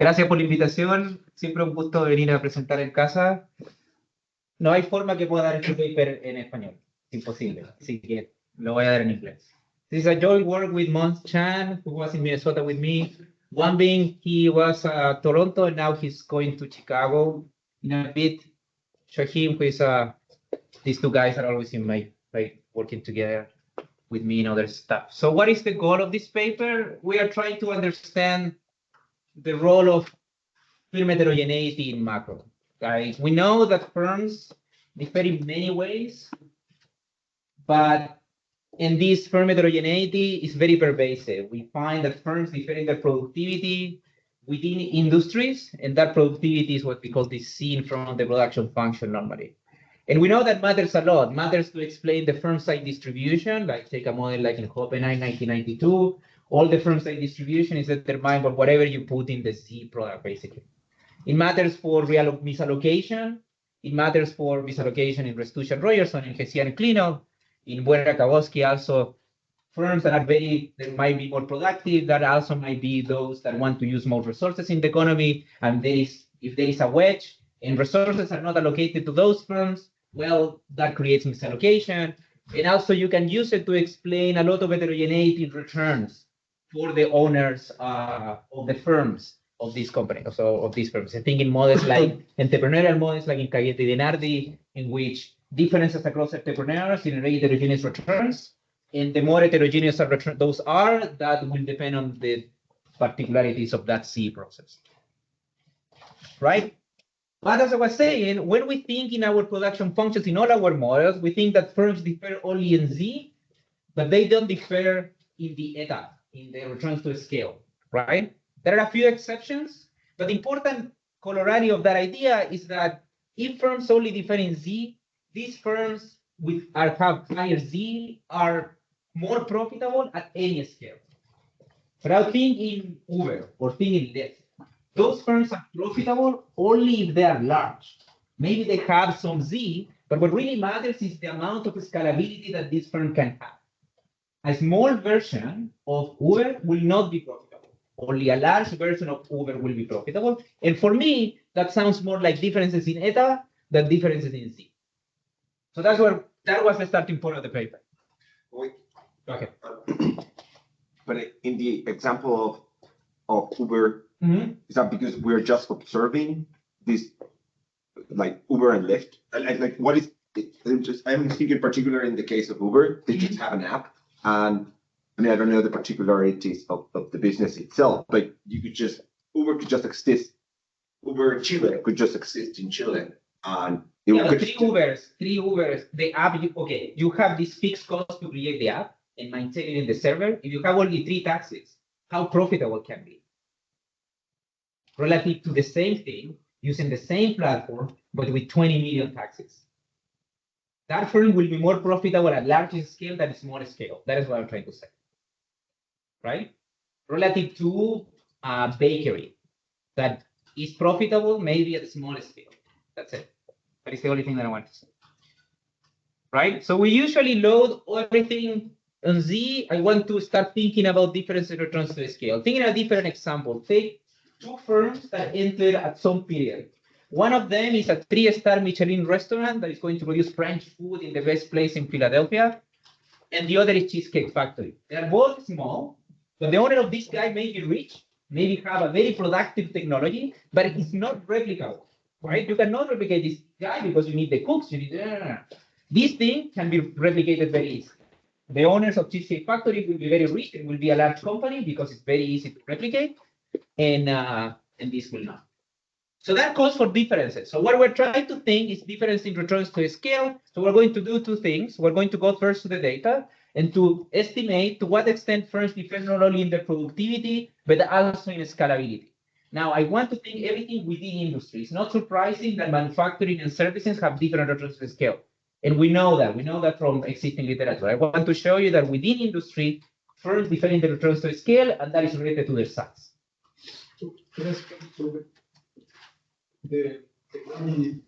Gracias por la invitación. Siempre un gusto venir a presentar en casa. No hay forma que pueda dar este paper en español. Es imposible. Así que lo voy a dar en inglés. This is a joint work with Mons Chan, who was in Minnesota with me. One being he was Toronto, and now he's going to Chicago in a bit. Shahim, who is these two guys are always in my working together with me and other stuff. So what is the goal of this paper? We are trying to understand the role of firm heterogeneity in macro. Right? We know that firms differ in many ways, but in this firm heterogeneity is very pervasive. We find that firms differ in their productivity within industries, and that productivity is what we call the seen from the production function normally. And we know that matters a lot. Matters to explain the firm side distribution, like take a model like in Copenhagen 1992. All the firm side distribution is determined by whatever you put in the Z product, basically. It matters for real misallocation. It matters for misallocation in Restuccia and Rogerson, in Hessian cleanup, in Buena-Kawowski also. Firms that are that might be more productive, that also might be those that want to use more resources in the economy. And if there is a wedge and resources are not allocated to those firms, well, that creates misallocation. And also you can use it to explain a lot of heterogeneity in returns for the owners of the firms of these companies, so of these firms. I think in models like entrepreneurial models like in Cayete Denardi, in which differences across entrepreneurs generate heterogeneous returns. And the more heterogeneous those are, that will depend on the particularities of that C process. Right? But as I was saying, when we think in our production functions in all our models, we think that firms differ only in Z, but they don't differ in the eta, in the returns to scale, right? There are a few exceptions, but the important corollary of that idea is that if firms only differ in Z, these firms have higher Z are more profitable at any scale. But I think in Uber or think in Lyft, those firms are profitable only if they are large. Maybe they have some Z, but what really matters is the amount of scalability that this firm can have. A small version of Uber will not be profitable. Only a large version of Uber will be profitable. And for me, that sounds more like differences in eta than differences in Z. So that was the starting point of the paper. Wait. Okay. But in the example of Uber, is that because we're just observing this, like Uber and Lyft? Like what is it? I'm thinking particular in the case of Uber, they just have an app, and I mean I don't know the particularities of the business itself, but Uber could just exist. Uber Chile could just exist in Chile, and three Ubers. The app, you have this fixed cost to create the app and maintain it in the server. If you have only 3 taxis, how profitable can be? Relative to the same thing, using the same platform, but with 20 million taxis. That firm will be more profitable at larger scale than small scale. That is what I'm trying to say. Right? Relative to a bakery that is profitable maybe at a small scale. That's it. That is the only thing that I want to say. Right? So we usually load everything on Z. I want to start thinking about difference in returns to scale. Thinking a different example. Take 2 firms that entered at some period. One of them is a 3-star Michelin restaurant that is going to produce French food in the best place in Philadelphia. And the other is Cheesecake Factory. They are both small, but the owner of this guy may be rich, maybe have a very productive technology, but it's not replicable. Right? You cannot replicate this guy because you need the cooks. You need This thing can be replicated very easily. The owners of Cheesecake Factory will be very rich and will be a large company because it's very easy to replicate, and this will not. So that calls for differences. So what we're trying to think is difference in returns to scale. So we're going to do 2 things. We're going to go first to the data and to estimate to what extent firms differ not only in their productivity, but also in scalability. Now, I want to think everything within industry. It's not surprising that manufacturing and services have different returns to scale. And we know that. We know that from existing literature. I want to show you that within industry, firms differ in the returns to scale, and that is related to their size. The technology,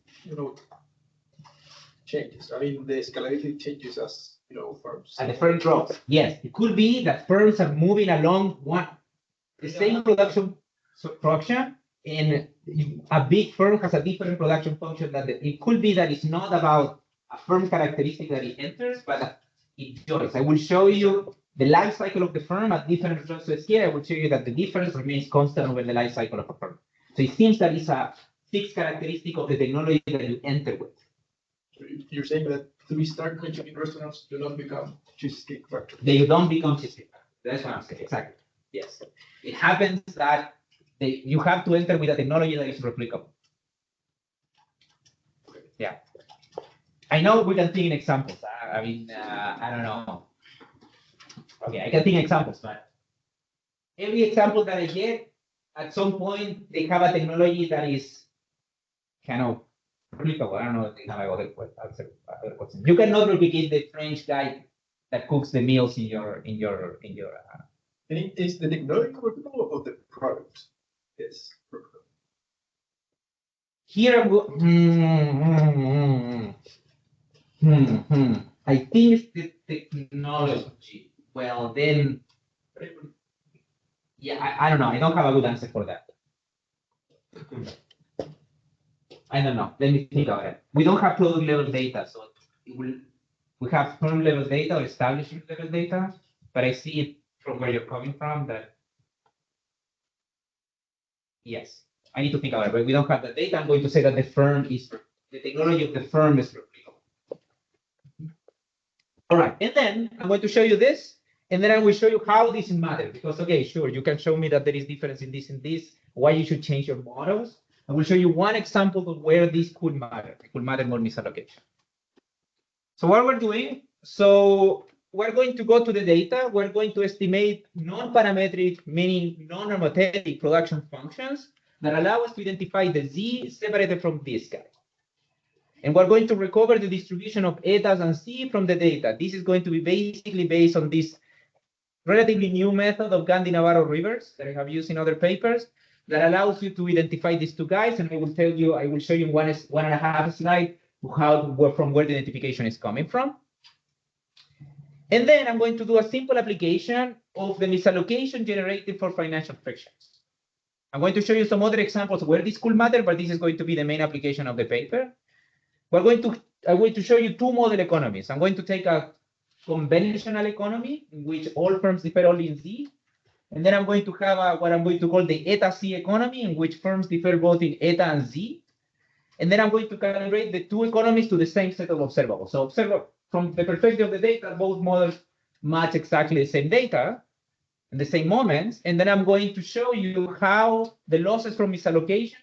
changes. I mean, the scalability changes as firms. And the firm drops. Yes, it could be that firms are moving along the same production structure, And a big firm has a different production function that it could be that it's not about a firm characteristic that it enters, but it joins. I will show you the life cycle of the firm at different resources here. I will show you that the difference remains constant over the life cycle of a firm. So it seems that it's a fixed characteristic of the technology that you enter with. You're saying that 3-star Michelin restaurants do not become cheesecake factory. They don't become cheesecake factory. That's what I'm saying. Exactly. Yes. It happens that you have to enter with a technology that is replicable. Yeah. I know we can think in examples. I mean, I don't know. Okay, I can think examples, but every example that I get, at some point, they have a technology that is kind of replicable. I don't know if they have other questions. You cannot replicate the French guy that cooks the meals in your. Is the technology replicable or the product is replicable? Here, I think it's the technology. Well, then, yeah, I don't know. I don't have a good answer for that. I don't know. Let me think about it. We don't have product level data, so we have firm level data or establishment level data, but I see it from where you're coming from that, yes, I need to think about it, but we don't have the data. I'm going to say that the technology of the firm is replicable. All right, and then I'm going to show you this, and then I will show you how this matters, because, okay, sure, you can show me that there is difference in this and this, why you should change your models. I will show you one example of where this could matter. It could matter more misallocation. So what we're doing, so we're going to go to the data. We're going to estimate non-parametric, meaning non-normative production functions that allow us to identify the Z separated from this guy. And we're going to recover the distribution of etas and C from the data. This is going to be basically based on this relatively new method of Gandhi-Navarro rivers that I have used in other papers that allows you to identify these two guys. And I will show you in one and a half slide from where the identification is coming from. And then I'm going to do a simple application of the misallocation generated for financial frictions. I'm going to show you some other examples where this could matter, but this is going to be the main application of the paper. I'm going to show you two model economies. I'm going to take a conventional economy in which all firms differ only in Z. And then I'm going to have what I'm going to call the eta C economy, in which firms differ both in eta and Z. And then I'm going to calibrate the two economies to the same set of observables. So from the perspective of the data, both models match exactly the same data and the same moments. And then I'm going to show you how the losses from misallocation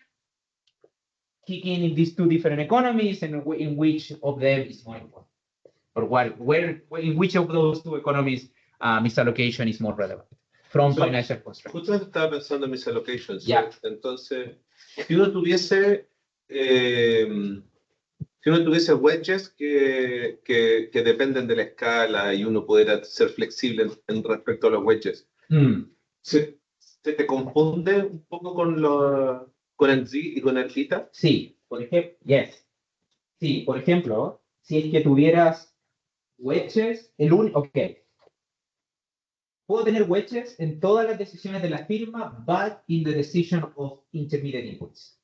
kick in these two different economies and in which of them is more important. Or in which of those two economies misallocation is more relevant from financial constraints. Justamente estaba pensando en mis allocations. Yeah. Entonces, si uno tuviese wedges que dependen de la escala y uno pudiera ser flexible en respecto a los wedges, ¿se te confunde un poco con el Z y con el theta? Sí, por ejemplo, yes. Sí, por ejemplo, si es que tuvieras wedges, ok. Puedo tener wedges en todas las decisiones de la firma, but in the decision of intermediate inputs.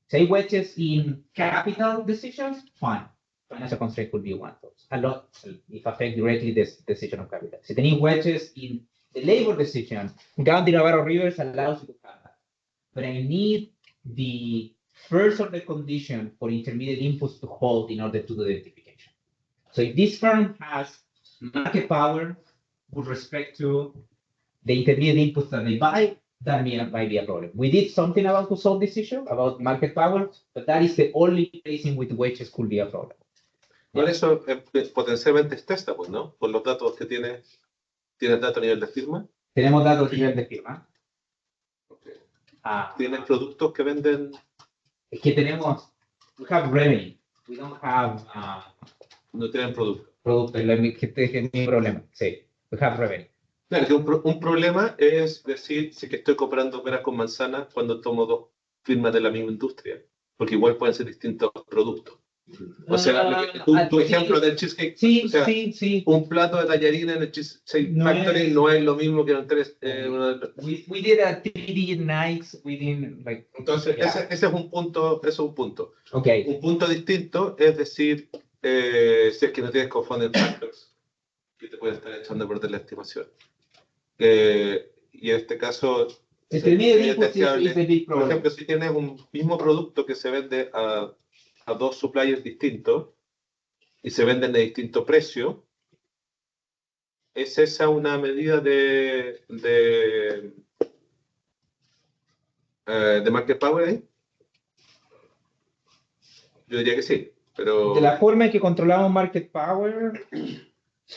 Say wedges in capital decisions, fine. Financial constraint could be one of those. A lot, if affect directly this decision of capital. Si tenéis wedges in the labor decision, Gandhi-Navarro rivers allows you to have that. But I need the first order condition for intermediate inputs to hold in order to do the identification. So if this firm has market power with respect to the intermediate inputs that they buy, that might be a problem. We did something to solve this issue about market power, but that is the only place in which wedges could be a problem. Bueno, eso potencialmente es testable, ¿no? Con los datos que tienes datos a nivel de firma. Tenemos datos a nivel de firma. Okay. ¿Tienes productos que venden? Es que tenemos, we have revenue. We don't have. No tienen productos. Productos, es mi problema. Sí, we have revenue. Claro, que un problema es decir si que estoy comprando peras con manzanas cuando tomo dos firmas de la misma industria, porque igual pueden ser distintos productos. O sea, tu ejemplo del cheesecake, Sí, o sea, sí. un plato de tallarines en el Cheesecake No Factory es- no es lo mismo que en tres. We did a 3D nights within, like, Entonces, yeah. ese es un punto, eso es un punto. Okay. Un punto distinto es decir, si es que no tienes confounding factors, que te pueden estar echando a perder la estimación. Y en este caso, Intermediate es inputs deseable. is the big Por problem. ejemplo, si tienes un mismo producto que se vende a dos suppliers distintos y se venden de distinto precio, ¿es esa una medida de market power ahí? Yo diría que sí, pero De la forma en que controlamos market power,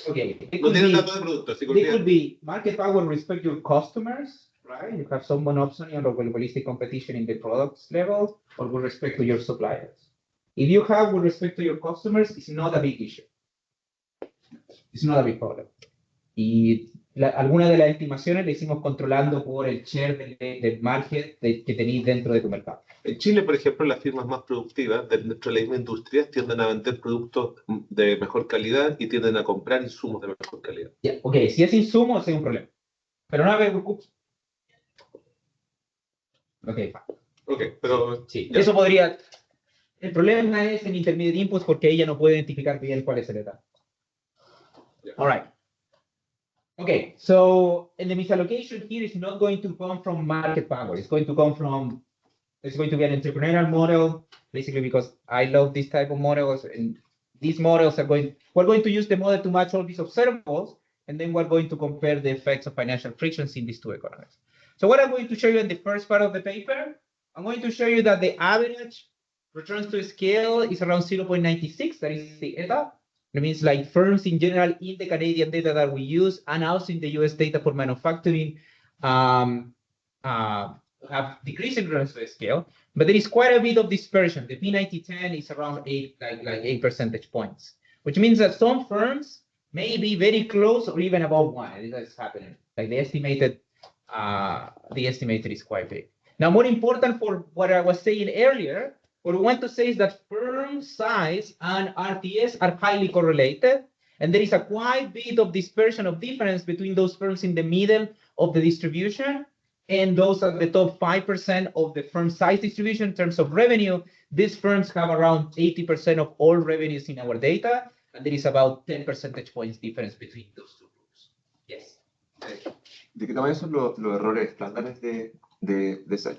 okay, no tienen datos de producto, así que they could olvídate. be market power respect your customers, right? You have some monopsony or monopolistic competition in the products level, or with respect to your suppliers. If you have with respect to your customers, it's not a big issue. It's not a big problem. Y algunas de las estimaciones le hicimos controlando por el share del market que tenéis dentro de tu mercado. En Chile, por ejemplo, las firmas más productivas dentro de la misma industria tienden a vender productos de mejor calidad y tienden a comprar insumos de mejor calidad. Yeah, ok, si es insumo, ese es un problema. Pero no me preocupo. Ok, Ok, pero sí. ya. Eso podría. El problema es en intermediate inputs porque ella no puede identificar bien cuál es el etapa. Yeah. All right. Okay, so and the misallocation here is not going to come from market power. It's going to come from, it's going to be an entrepreneurial model, basically because I love this type of models, and these models are we're going to use the model to match all these observables, and then we're going to compare the effects of financial frictions in these two economies. So what I'm going to show you in the first part of the paper, I'm going to show you that the average returns to scale is around 0.96, that is the ETA. It means like firms in general in the Canadian data that we use and also in the US data for manufacturing have decreased in returns to scale, but there is quite a bit of dispersion. The P9010 is around 8 percentage points, which means that some firms may be very close or even above 1. This is happening. Like the estimated is quite big. Now, more important for what I was saying earlier, what we want to say is that firm size and RTS are highly correlated, and there is a quite bit of dispersion of difference between those firms in the middle of the distribution and those at the top 5% of the firm size distribution in terms of revenue. These firms have around 80% of all revenues in our data, and there is about 10 percentage points difference between those two groups. Yes. ¿De qué tamaño son los errores estándares de esa?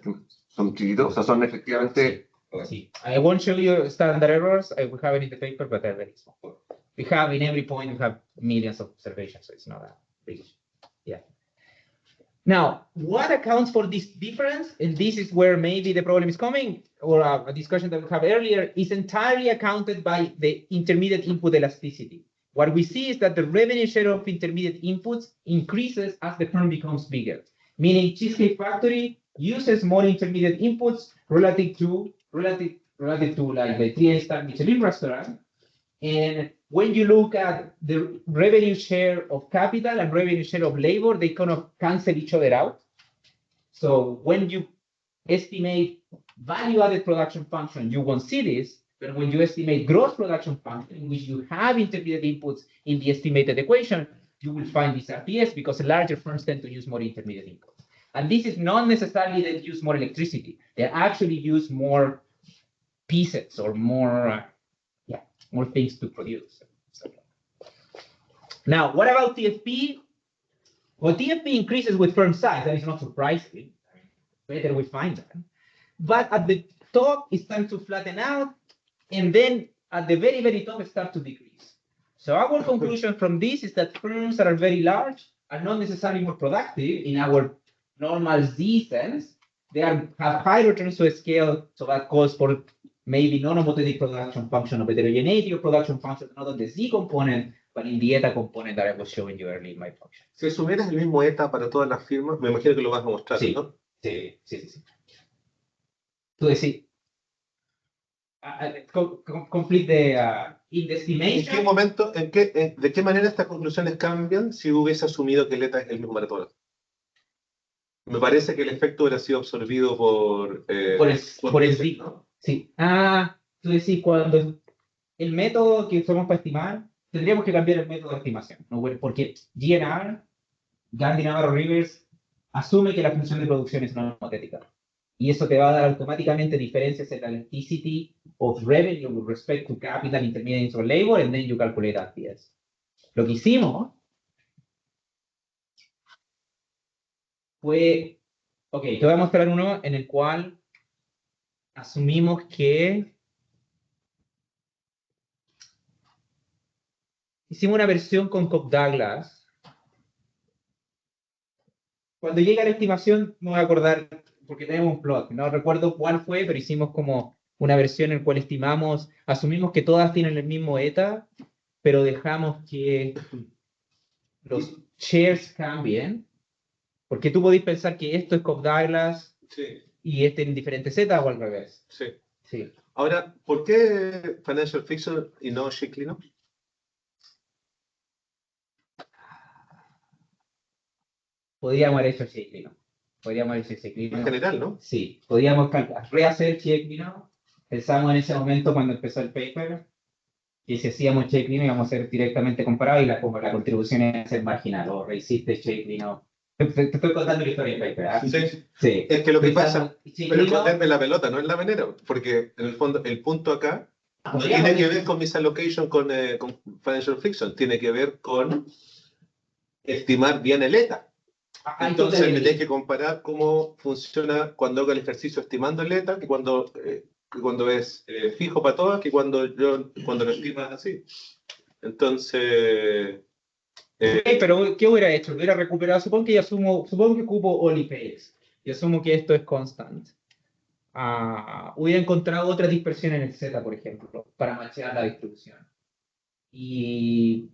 ¿Son chiquitos? O sea, son efectivamente... Sí. I won't show you standard errors. We have it in the paper, but they're very small. We have in every point, we have millions of observations, so it's not a big issue. Yeah. Now, what accounts for this difference, and this is where maybe the problem is coming, or a discussion that we had earlier, is entirely accounted by the intermediate input elasticity. What we see is that the revenue share of intermediate inputs increases as the firm becomes bigger, meaning Cheesecake Factory uses more intermediate inputs relative to like the 3-star Michelin restaurant. And when you look at the revenue share of capital and revenue share of labor, they kind of cancel each other out. So when you estimate value-added production function, you won't see this. But when you estimate gross production function, in which you have intermediate inputs in the estimated equation, you will find this RTS because larger firms tend to use more intermediate inputs. And this is not necessarily that use more electricity. They actually use more pieces or more things to produce. Now, what about TFP? Well, TFP increases with firm size. That is not surprising. Better we find that. But at the top, it starts to flatten out. And then at the very, very top, it starts to decrease. So our conclusion from this is that firms that are very large are not necessarily more productive in our normal Z sense. They have high returns to scale, so that calls for maybe non-homothetic production function of heterogeneity of production function, not on the Z component, but in the eta component that I was showing you earlier in my function. Si asumieras el mismo ETA para todas las firmas, me imagino que lo vas a mostrar, Sí, ¿no? Sí. Tú decís, complete the in the estimation. ¿En qué momento, de qué manera estas conclusiones cambian si hubiese asumido que el ETA es el mismo para todas? Me parece que el efecto hubiera sido absorbido por el Z, ¿no? Sí. Tú decís cuando el método que usamos para estimar, tendríamos que cambiar el método de estimación, ¿no? Porque GNR, Gandhi Navarro Rivers, asume que la función de producción es una hipotética. Y eso te va a dar automáticamente diferencias en la elasticity of revenue with respect to capital, intermediates or labor, and then you calculate RPS. Lo que hicimos fue, ok, te voy a mostrar uno en el cual asumimos que hicimos una versión con Cobb-Douglas. Cuando llega la estimación, me voy a acordar, porque tenemos un plot, no recuerdo cuál fue, pero hicimos como una versión en la cual estimamos, asumimos que todas tienen el mismo eta, pero dejamos que los shares cambien, porque tú podés pensar que esto es Cobb-Douglas Sí, y este en diferentes zetas o al revés. sí. Sí. Ahora, ¿por qué Financial Fiction y no Ciclino? Podríamos haber hecho Ciclino. Podríamos haber hecho Ciclino. En general, ¿no? Sí, podríamos rehacer Ciclino. Pensamos en ese momento cuando empezó el paper, que si hacíamos Ciclino íbamos a ser directamente comparados y como la contribución iba a ser marginal, o rehiciste Ciclino. Te estoy contando la historia del paper, ¿ah? Sí. Sí. Es que lo que Pensamos, pasa, pero Ciclino, esconderme la pelota no es la veneno, porque en el fondo el punto acá no tiene que ver con misallocation con Financial Fiction, tiene que ver con estimar bien el ETA. Entonces me tienes que comparar cómo funciona cuando hago el ejercicio estimando el ETA, que cuando es fijo para todas, que cuando lo estimas así. Entonces, Ok, pero ¿qué hubiera hecho? Hubiera recuperado, supongo que ocupo Olipex y asumo que esto es constant. Hubiera encontrado otra dispersión en el Z, por ejemplo, para machear la distribución. Y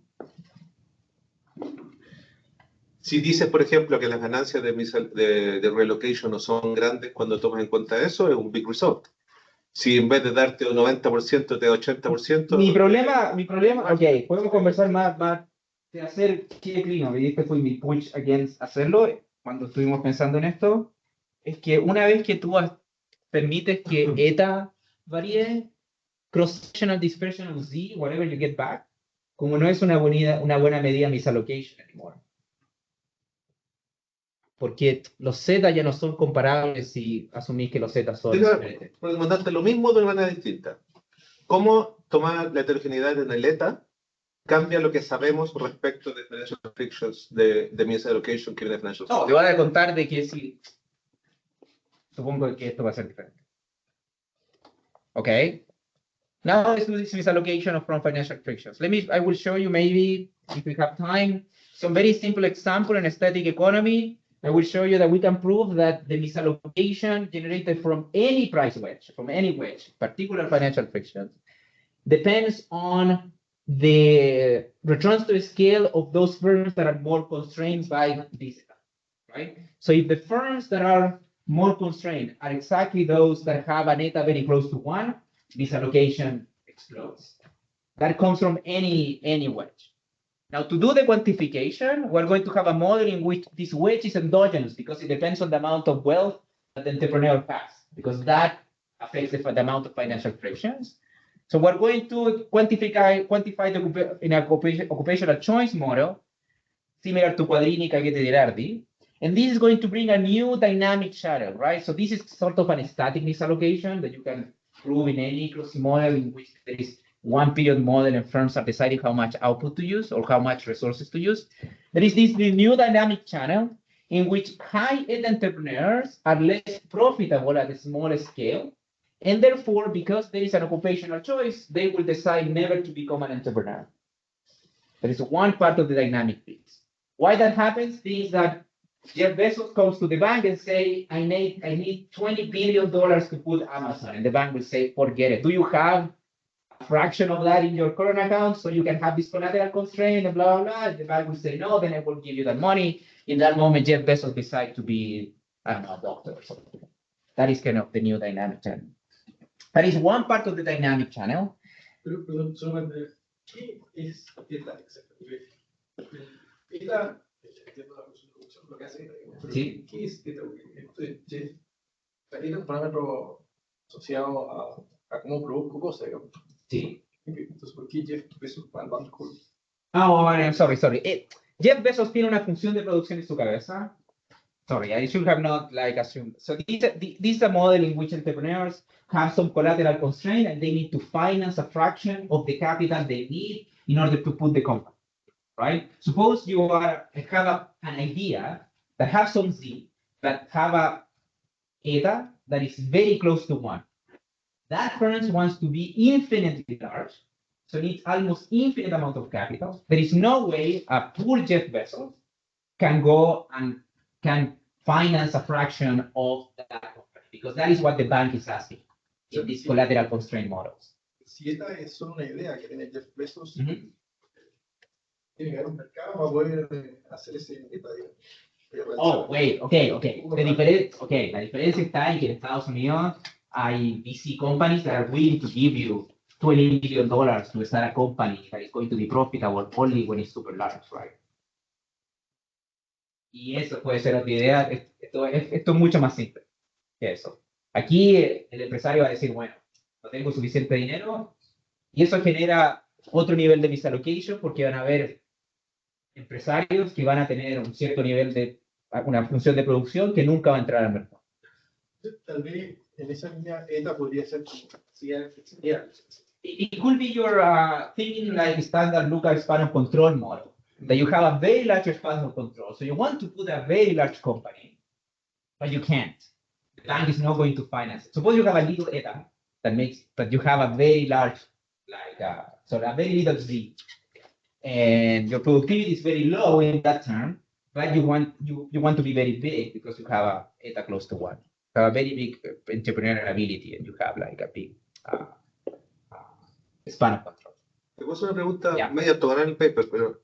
si dices, por ejemplo, que las ganancias de relocation no son grandes cuando tomas en cuenta eso, es un big result. Si en vez de darte un 90%, te da 80%. mi problema, ok, podemos conversar más de hacer Ciclino, y este fue mi push against hacerlo cuando estuvimos pensando en esto, es que una vez que tú permites que eta varíe, cross-sectional dispersion of Z, whatever you get back, como no es una buena medida misallocation anymore. Porque los Z ya no son comparables si asumís que los Z son diferentes. Puedes mandarte lo mismo de una manera distinta. ¿Cómo tomar la heterogeneidad en el ETA cambia lo que sabemos respecto de financial frictions de misallocation que viene de financial? No, te voy a contar de que si supongo que esto va a ser diferente. Okay. Now let's do this misallocation of from financial frictions. I will show you maybe, if we have time, some very simple example in static economy. I will show you that we can prove that the misallocation generated from any price wedge, from any wedge, particular financial frictions, depends on the returns to scale of those firms that are more constrained by this, right? So if the firms that are more constrained are exactly those that have an eta very close to 1, this allocation explodes. That comes from any wedge. Now, to do the quantification, we're going to have a model in which this wedge is endogenous because it depends on the amount of wealth that the entrepreneur has, because that affects the amount of financial frictions. So we're going to quantify in a occupational choice model, similar to Quadrini, Kagete, Girardi. And this is going to bring a new dynamic channel, right? So this is sort of an static misallocation that you can prove in any closing model in which there is one period model and firms are deciding how much output to use or how much resources to use. There is this new dynamic channel in which high-end entrepreneurs are less profitable at a smaller scale. And therefore, because there is an occupational choice, they will decide never to become an entrepreneur. That is one part of the dynamic piece. Why that happens is that Jeff Bezos comes to the bank and say, I need $20 billion to put Amazon. And the bank will say, forget it. Do you have a fraction of that in your current account so you can have this collateral constraint and blah, blah, blah? And the bank will say, no, then I will give you that money. In that moment, Jeff Bezos decides to be, I don't know, a doctor or something. That is kind of the new dynamic channel. That is one part of the dynamic channel. Perdón, solamente, ¿qué es ETA exactamente? ETA, entiendo lo que hace, pero Sí. ¿qué es ETA? ¿ETA es un parámetro asociado a cómo produzco cosas, digamos? Sí. Entonces, ¿por qué Jeff Bezos va al banco? Oh, I'm sorry. Jeff Bezos tiene una función de producción en su cabeza. Sorry, I should have not like assumed. So this is a model in which entrepreneurs have some collateral constraint and they need to finance a fraction of the capital they need in order to put the company, right? Suppose you have an idea that has some Z, that have a eta that is very close to 1. That firm wants to be infinitely large, so needs almost infinite amount of capital. There is no way a poor Jeff Bezos can go and can finance a fraction of that company, because that is what the bank is asking in these collateral constraint models. Si esta es solo una idea que tiene Jeff Bezos, Mhm. tiene que haber un mercado para poder hacer ese meta, digamos. Oh, wait, okay. La diferencia está en que en Estados Unidos hay VC companies that are willing to give you $20 million to start a company that is going to be profitable only when it's super large, right? Y eso puede ser otra idea. Esto es mucho más simple que eso. Aquí el empresario va a decir, bueno, no tengo suficiente dinero, y eso genera otro nivel de misallocation, porque van a haber empresarios que van a tener un cierto nivel de una función de producción que nunca va a entrar al mercado. Tal vez en esa línea ETA podría ser como It could be your thinking like standard Lucas span of control model, that you have a very large span of control. So you want to put a very large company, but you can't. The bank is not going to finance it. Suppose you have a little eta that you have a very large, so a very little Z, and your productivity is very low in that term, but you want to be very big because you have a eta close to 1. You have a very big entrepreneurial ability, and you have like a big span of control. Te puedo hacer una pregunta Ya. medio ortogonal en el paper, pero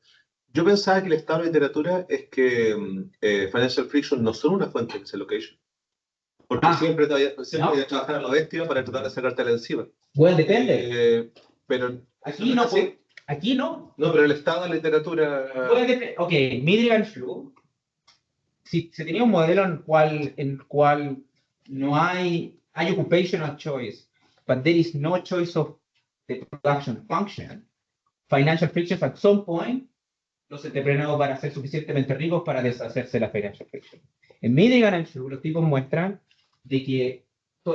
yo pensaba que el estado de literatura es que financial friction no son una fuente de misallocation. Porque siempre voy a trabajar a la bestia para tratar de sacártela encima. Well, depende. Pero Aquí no. ¿sí? Aquí no. No, pero el estado de literatura. Ok, Midrigan Flu. Si se tenía un modelo en el cual no hay occupational choice, but there is no choice of the production function, financial frictions at some point, los entrepreneurs van a ser suficientemente ricos para deshacerse de la financial friction. En Midrigan and Flu, los tipos muestran de que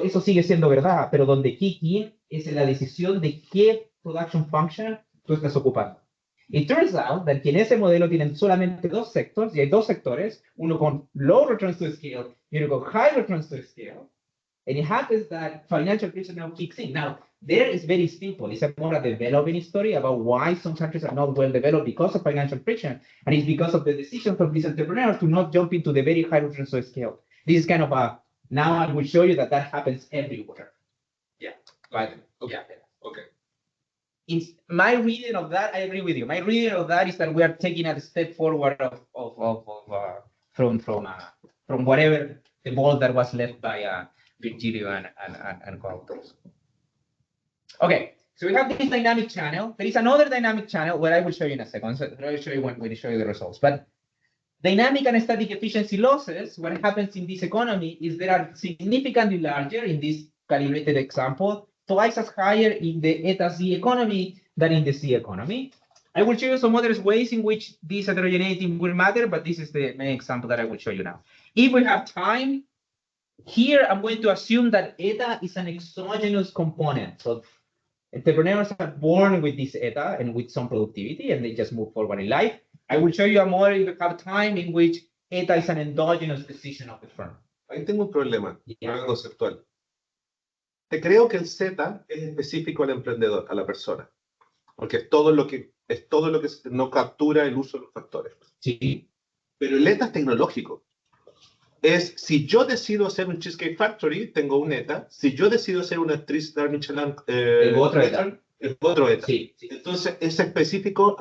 eso sigue siendo verdad, pero donde kick in es en la decisión de qué production function tú estás ocupando. It turns out that en ese modelo tienen solamente dos sectores, y hay dos sectores, uno con low returns to scale y uno con high returns to scale. And it happens that financial friction now kicks in. Now, there is very simple. It's a more a developing story about why some countries are not well developed because of financial friction. And it's because of the decisions of these entrepreneurs to not jump into the very high returns to scale. This is kind of now I will show you that happens everywhere. Yeah. But, Okay. yeah. Okay. In my reading of that, I agree with you. My reading of that is that we are taking a step forward from whatever the ball that was left by Virgilio and co-authors. Okay, so we have this dynamic channel. There is another dynamic channel where I will show you in a second. So I will show you when we show you the results. But dynamic and static efficiency losses, what happens in this economy is they are significantly larger in this calibrated example, twice as higher in the eta Z economy than in the C economy. I will show you some other ways in which this heterogeneity will matter, but this is the main example that I will show you now. If we have time, here I'm going to assume that eta is an exogenous component. So entrepreneurs are born with this eta and with some productivity, and they just move forward in life. I will show you a model if we have time in which eta is an endogenous decision of the firm. Ahí tengo un problema, Yeah. problema conceptual. Te creo que el Z es específico al emprendedor, a la persona, porque es todo lo que no captura el uso de los factores. Sí. Pero el ETA es tecnológico. Es, si yo decido hacer un Cheesecake Factory, tengo un ETA. Si yo decido hacer una actriz de Michelin, Tengo otro ETA. tengo otro ETA. Sí. Entonces, es específico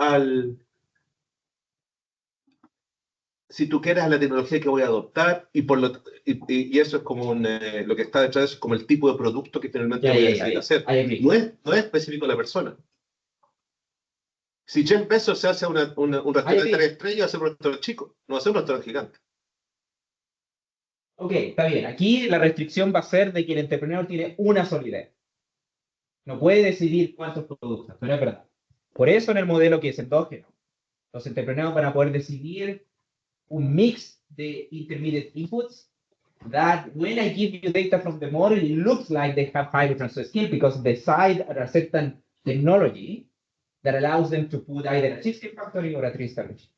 si tú quieres, a la tecnología que voy a adoptar, y eso es como lo que está detrás, es como el tipo de producto que finalmente voy a decidir hacer. No es específico a la persona. Si Jeff Bezos se hace un restaurante de 3 estrellas, va a ser un restaurante chico, no va a ser un restaurante gigante. Ok, está bien. Aquí la restricción va a ser de que el entrepreneur tiene una sola idea. No puede decidir cuántos productos, pero es verdad. Por eso en el modelo que es endógeno, los entrepreneurs van a poder decidir un mix de intermediate inputs that when I give you data from the model, it looks like they have higher transfer skill because they decide a certain technology that allows them to put either a cheesecake factory or a 3-star machine.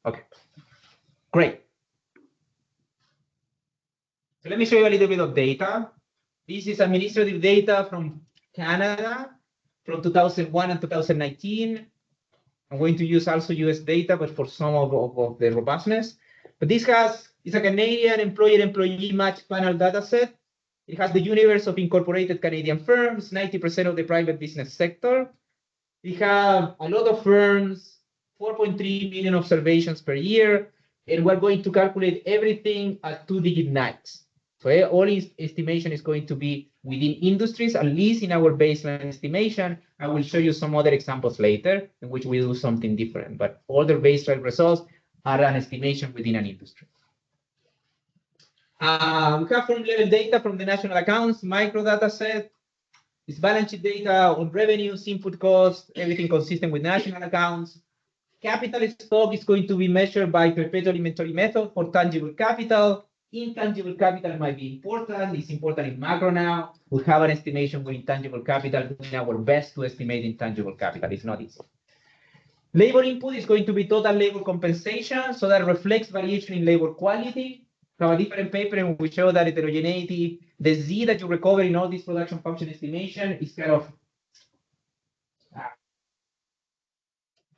Okay, great. So let me show you a little bit of data. This is administrative data from Canada from 2001 and 2019. I'm going to use also US data, but for some of the robustness. But this is a Canadian employer-employee match panel data set. It has the universe of incorporated Canadian firms, 90% of the private business sector. We have a lot of firms, 4.3 million observations per year, and we're going to calculate everything at 2-digit nines. So all estimation is going to be within industries, at least in our baseline estimation. I will show you some other examples later in which we do something different, but all the baseline results are an estimation within an industry. We have firm level data from the national accounts, micro data set. It's balance sheet data on revenues, input costs, everything consistent with national accounts. Capital stock is going to be measured by perpetual inventory method for tangible capital. Intangible capital might be important. It's important in macro now. We have an estimation with intangible capital, doing our best to estimate intangible capital. It's not easy. Labor input is going to be total labor compensation, so that reflects variation in labor quality. We have a different paper and we show that heterogeneity, the Z that you recover in all this production function estimation is kind of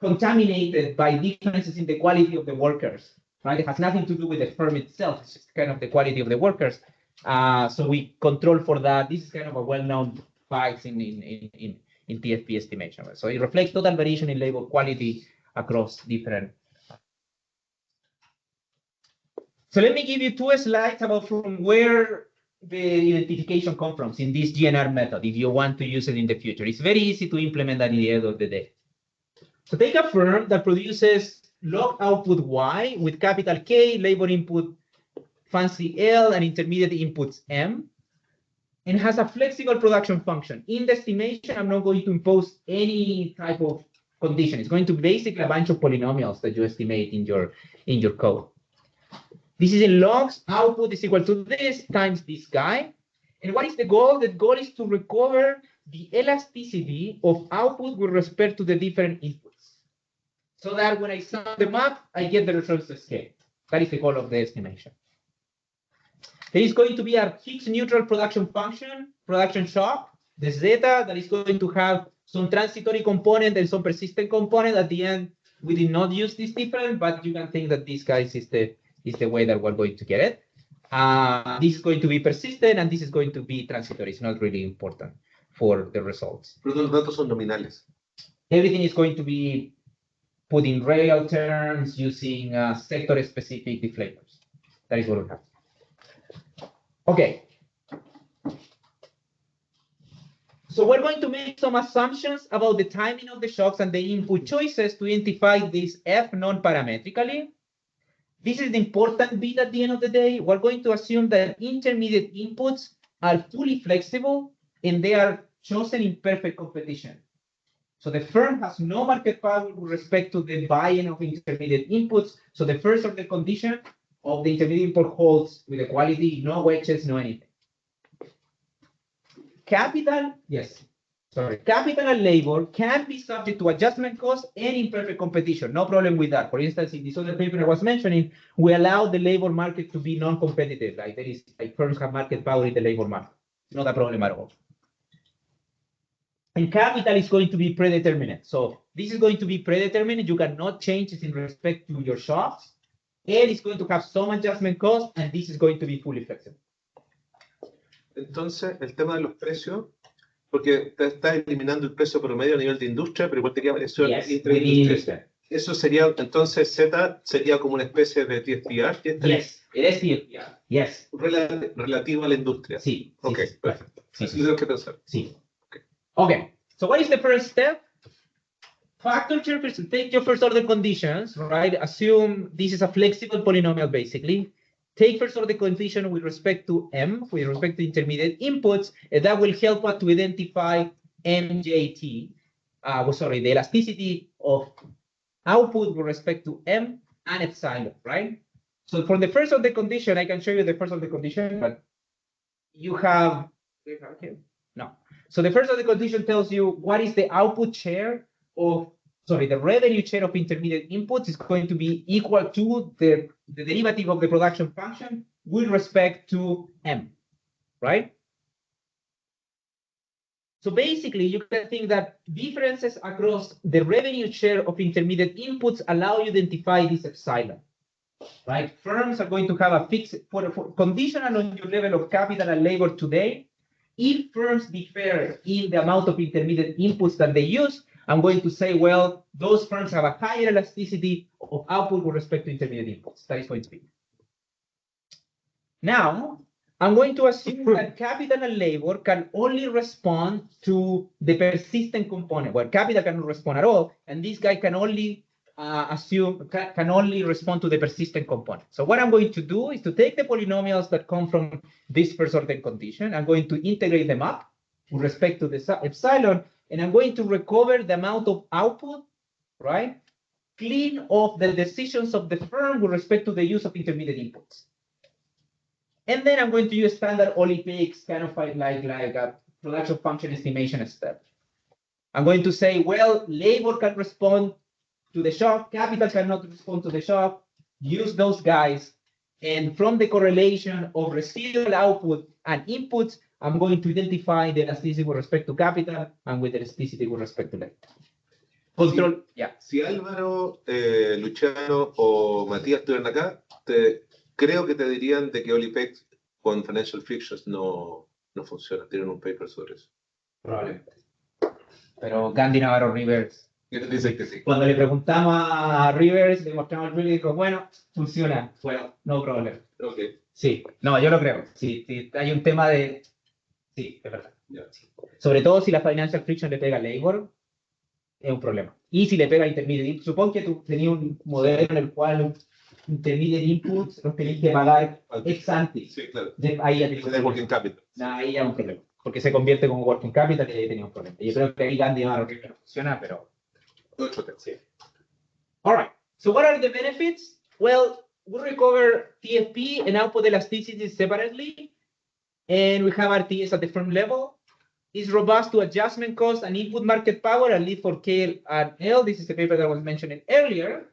contaminated by differences in the quality of the workers, right? It has nothing to do with the firm itself. It's just kind of the quality of the workers. So we control for that. This is kind of a well-known fact in TFP estimation. So it reflects total variation in labor quality across different. So let me give you 2 slides about from where the identification comes from in this GNR method, if you want to use it in the future. It's very easy to implement at the end of the day. So take a firm that produces log output Y with capital K, labor input fancy L, and intermediate inputs M, and has a flexible production function. In the estimation, I'm not going to impose any type of condition. It's going to be basically a bunch of polynomials that you estimate in your code. This is in logs, output is equal to this times this guy. And what is the goal? The goal is to recover the elasticity of output with respect to the different inputs. So that when I sum them up, I get the results to scale. That is the goal of the estimation. There is going to be a Higgs neutral production function, production shock, the zeta, that is going to have some transitory component and some persistent component. At the end, we did not use this difference, but you can think that this guy is the way that we're going to get it. This is going to be persistent, and this is going to be transitory. It's not really important for the results. Pero los datos son nominales. Everything is going to be put in real terms using sector-specific deflators. That is what we have. Okay. So we're going to make some assumptions about the timing of the shocks and the input choices to identify this F non-parametrically. This is the important bit at the end of the day. We're going to assume that intermediate inputs are fully flexible and they are chosen in perfect competition. So the firm has no market power with respect to the buying of intermediate inputs. So the first order condition of the intermediate input holds with the quality, no wedges, no anything. Capital, yes. Sorry. Capital and labor can be subject to adjustment costs and imperfect competition. No problem with that. For instance, in this other paper I was mentioning, we allow the labor market to be non-competitive. Like there is, like firms have market power in the labor market. Not a problem at all. And capital is going to be predetermined. So this is going to be predetermined. You cannot change it in respect to your shocks. And it's going to have some adjustment costs, and this is going to be fully flexible. Entonces, el tema de los precios, porque te estás eliminando el precio promedio a nivel de industria, pero igual te queda variación interindustria. Eso sería, entonces, Z sería como una especie de TFPR. Yes, it is TFPR. Yes. Relativo a la industria. Sí. Ok, sí, perfecto. Sí, Así tengo que pensar. Sí. Okay. So what is the first step? Factor take your first order conditions, right? Assume this is a flexible polynomial, basically. take first order condition with respect to M, with respect to intermediate inputs, and that will help us to identify MJT, the elasticity of output with respect to M and epsilon, right? So for the first order condition, I can show you the first order condition, but you have, no. So the first order condition tells you what is the output share of, the revenue share of intermediate inputs is going to be equal to the derivative of the production function with respect to M, right? So basically, you can think that differences across the revenue share of intermediate inputs allow you to identify this epsilon, right? Firms are going to have a fixed, for conditional on your level of capital and labor today. If firms differ in the amount of intermediate inputs that they use, I'm going to say, well, those firms have a higher elasticity of output with respect to intermediate inputs. That is going to be. Now, I'm going to assume that capital and labor can only respond to the persistent component, where capital cannot respond at all, and this guy can only can only respond to the persistent component. So what I'm going to do is to take the polynomials that come from this first order condition. I'm going to integrate them up with respect to the epsilon, and I'm going to recover the amount of output, right, clean of the decisions of the firm with respect to the use of intermediate inputs. And then I'm going to use standard Olympics, kind of like a production function estimation step. I'm going to say, well, labor can respond to the shock, capital cannot respond to the shock, use those guys, and from the correlation of residual output and inputs, I'm going to identify the elasticity with respect to capital and with the elasticity with respect to labor. Control, Si Álvaro, Luciano o Matías estuvieran acá, creo que te dirían de que Olipex con Financial Fictions no funciona. Tienen un paper sobre eso. Probablemente. Pero Gandhi, Navarro, Rivers. Dicen que sí. Cuando le preguntamos a Rivers, le mostramos el reel y dijo, bueno, funciona. Bueno, no problema. Ok. Sí, no, yo lo creo. Sí, hay un tema de... Sí, es verdad. Yeah. Sí. Sobre todo si la Financial Friction le pega a labor, es un problema. Y si le pega a intermediate, supongo que tú tenías un modelo en el cual intermediate inputs los tenéis que pagar ex ante. Sí, claro. Ahí ya tienes working capital. ahí ya un problema. Porque se convierte como working capital y ahí tenía un problema. Yo creo que ahí Gandhi no funciona, pero... Sí. All right. So what are the benefits? Well, we recover TFP and output elasticity separately. And we have RTS at the firm level. It's robust to adjustment cost and input market power, at least for K and L. This is the paper that I was mentioning earlier.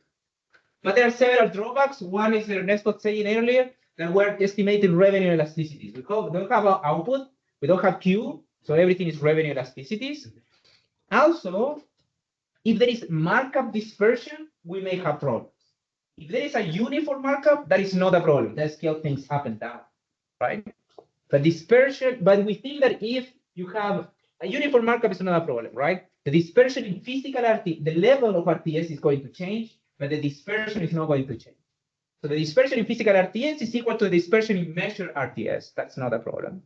But there are several drawbacks. One is Ernesto was saying earlier that we're estimating revenue elasticities. We don't have output, we don't have Q, so everything is revenue elasticities. Also, if there is markup dispersion, we may have problems. If there is a uniform markup, that is not a problem. That scale things up and down, right? But dispersion, but we think that if you have a uniform markup, is not a problem, right? The dispersion in physical RT, the level of RTS is going to change, but the dispersion is not going to change. So the dispersion in physical RTS is equal to the dispersion in measured RTS. That's not a problem.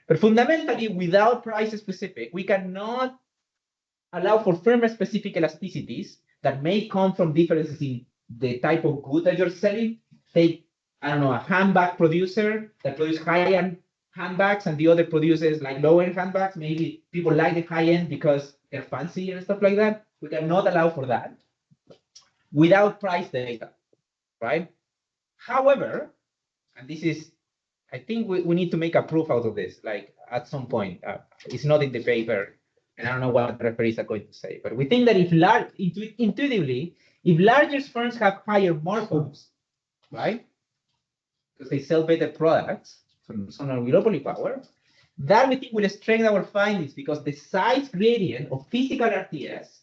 But fundamentally, without price specific, we cannot allow for firm specific elasticities that may come from differences in the type of good that you're selling. Take, I don't know, a handbag producer that produces high-end handbags and the other produces like low-end handbags. Maybe people like the high-end because they're fancy and stuff like that. We cannot allow for that without price data, right? However, and this is, I think we need to make a proof out of this, like at some point. It's not in the paper, and I don't know what the referees are going to say, but we think that if intuitively, if larger firms have higher markups, right, because they sell better products from some oligopoly power, that we think will strengthen our findings because the size gradient of physical RTS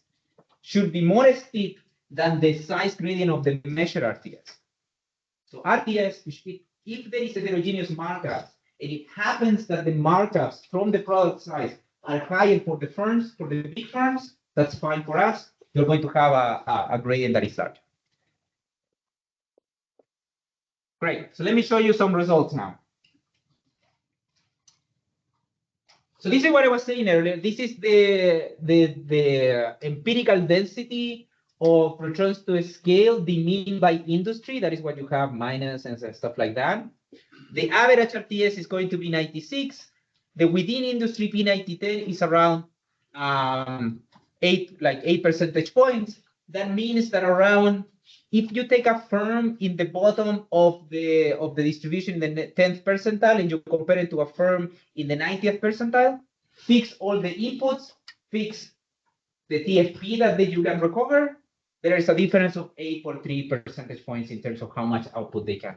should be more steep than the size gradient of the measured RTS. So RTS, if there is heterogeneous markups, and it happens that the markups from the product size are higher for the firms, for the big firms, that's fine for us. You're going to have a gradient that is larger. Great. So let me show you some results now. So this is what I was saying earlier. This is the empirical density of returns to scale, the mean by industry, that is what you have minus and stuff like that. The average RTS is going to be 96. The within industry P9010 is around 8 percentage points. That means that around, if you take a firm in the bottom of the distribution in the 10th percentile and you compare it to a firm in the 90th percentile, fix all the inputs, fix the TFP that you can recover, there is a difference of 8.3 percentage points in terms of how much output they can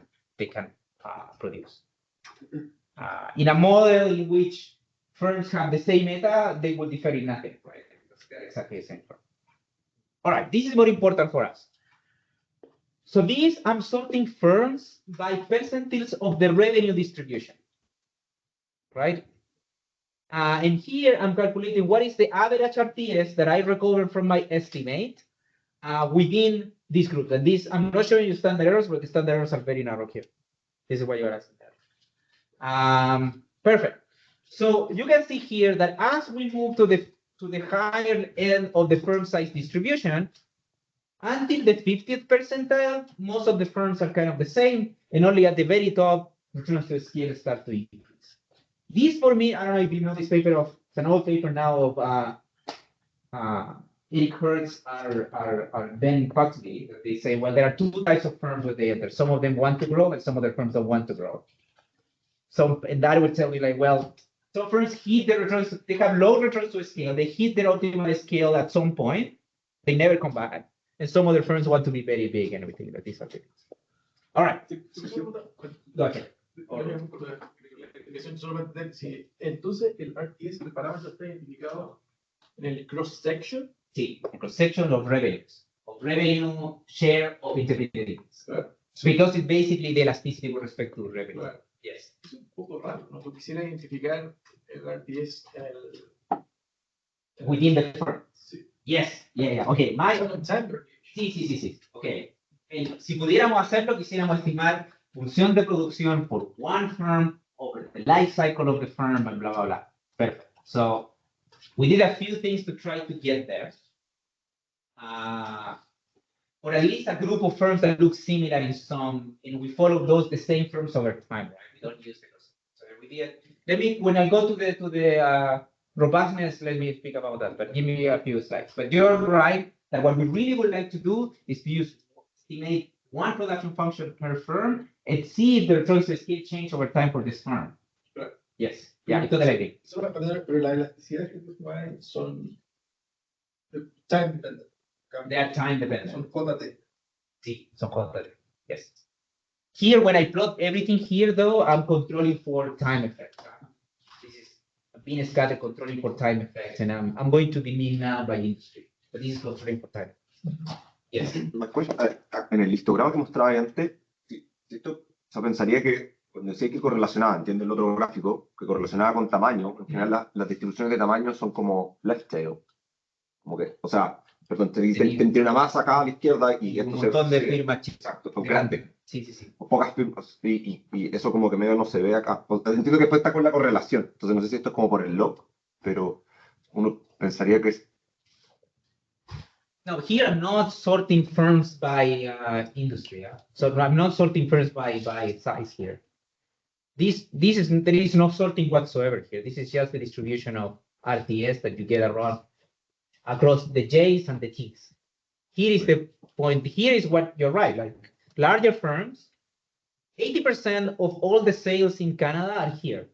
produce. In a model in which firms have the same meta, they will differ in nothing, right? Because they're exactly the same firm. All right, this is more important for us. So these, I'm sorting firms by percentiles of the revenue distribution, right? And here I'm calculating what is the average RTS that I recover from my estimate within this group. And this, I'm not showing you standard errors, but the standard errors are very narrow here. This is what you're asking. Perfect. So you can see here that as we move to the higher end of the firm size distribution, until the 50th percentile, most of the firms are kind of the same, and only at the very top, returns to scale start to increase. This for me, I don't know if you know this paper it's an old paper now of Eric Hertz are Ben Huxley. They say, well, there are two types of firms where they enter. Some of them want to grow, and some of the firms don't want to grow. So, and that would tell you like, well, some firms hit their returns, they have low returns to scale, they hit their optimal scale at some point, they never come back. And some other firms want to be very big and everything like these are things. All right. Go ahead. Sí, entonces el RTS, el parámetro está identificado en el cross section. Sí, cross section of revenues, revenue share of intermediate because it's basically the elasticity with respect to revenue. Right. Yes. Es un poco raro, ¿no? Yo quisiera identificar el RTS within the firm. Sí. Yes, yeah. Okay, sí. Okay. Si pudiéramos hacerlo, quisiéramos estimar función de producción por one firm over the life cycle of the firm and blah, blah, blah. Perfect. So we did a few things to try to get there. Or at least a group of firms that look similar in some, and we follow those the same firms over time, right? We don't use those. So we did. Let me, when I go to the robustness, let me speak about that, but give me a few slides. But you're right that what we really would like to do is to estimate one production function per firm and see if the returns to scale change over time for this firm. Right. Yes. Yeah, I totally agree. Pero la elasticidad que tú son time dependent. They are time dependent. Son JT. Sí, son JT. Yes. Here, when I plot everything here, though, I'm controlling for time effect. This is being scattered controlling for time effects, and I'm going to the mean now by industry, but this is controlling for time. Yes. En el histograma que mostraba antes, esto, pensaría que cuando decía que correlacionaba, entiendo el otro gráfico, que correlacionaba con tamaño, en general las distribuciones de tamaño son como left tail. Como que, o sea, perdón, te una masa acá a la izquierda y esto un montón de firmas chicas. Exacto, son grandes. Sí. Pocas firmas, y eso como que medio no se ve acá. Entiendo que después está con la correlación, entonces no sé si esto es como por el log, pero uno pensaría que es. No, here I'm not sorting firms by industry. So I'm not sorting firms by size here. There is no sorting whatsoever here. This is just the distribution of RTS that you get across the J's and the T's. Here is the point. Here is what you're right. Like larger firms, 80% of all the sales in Canada are here.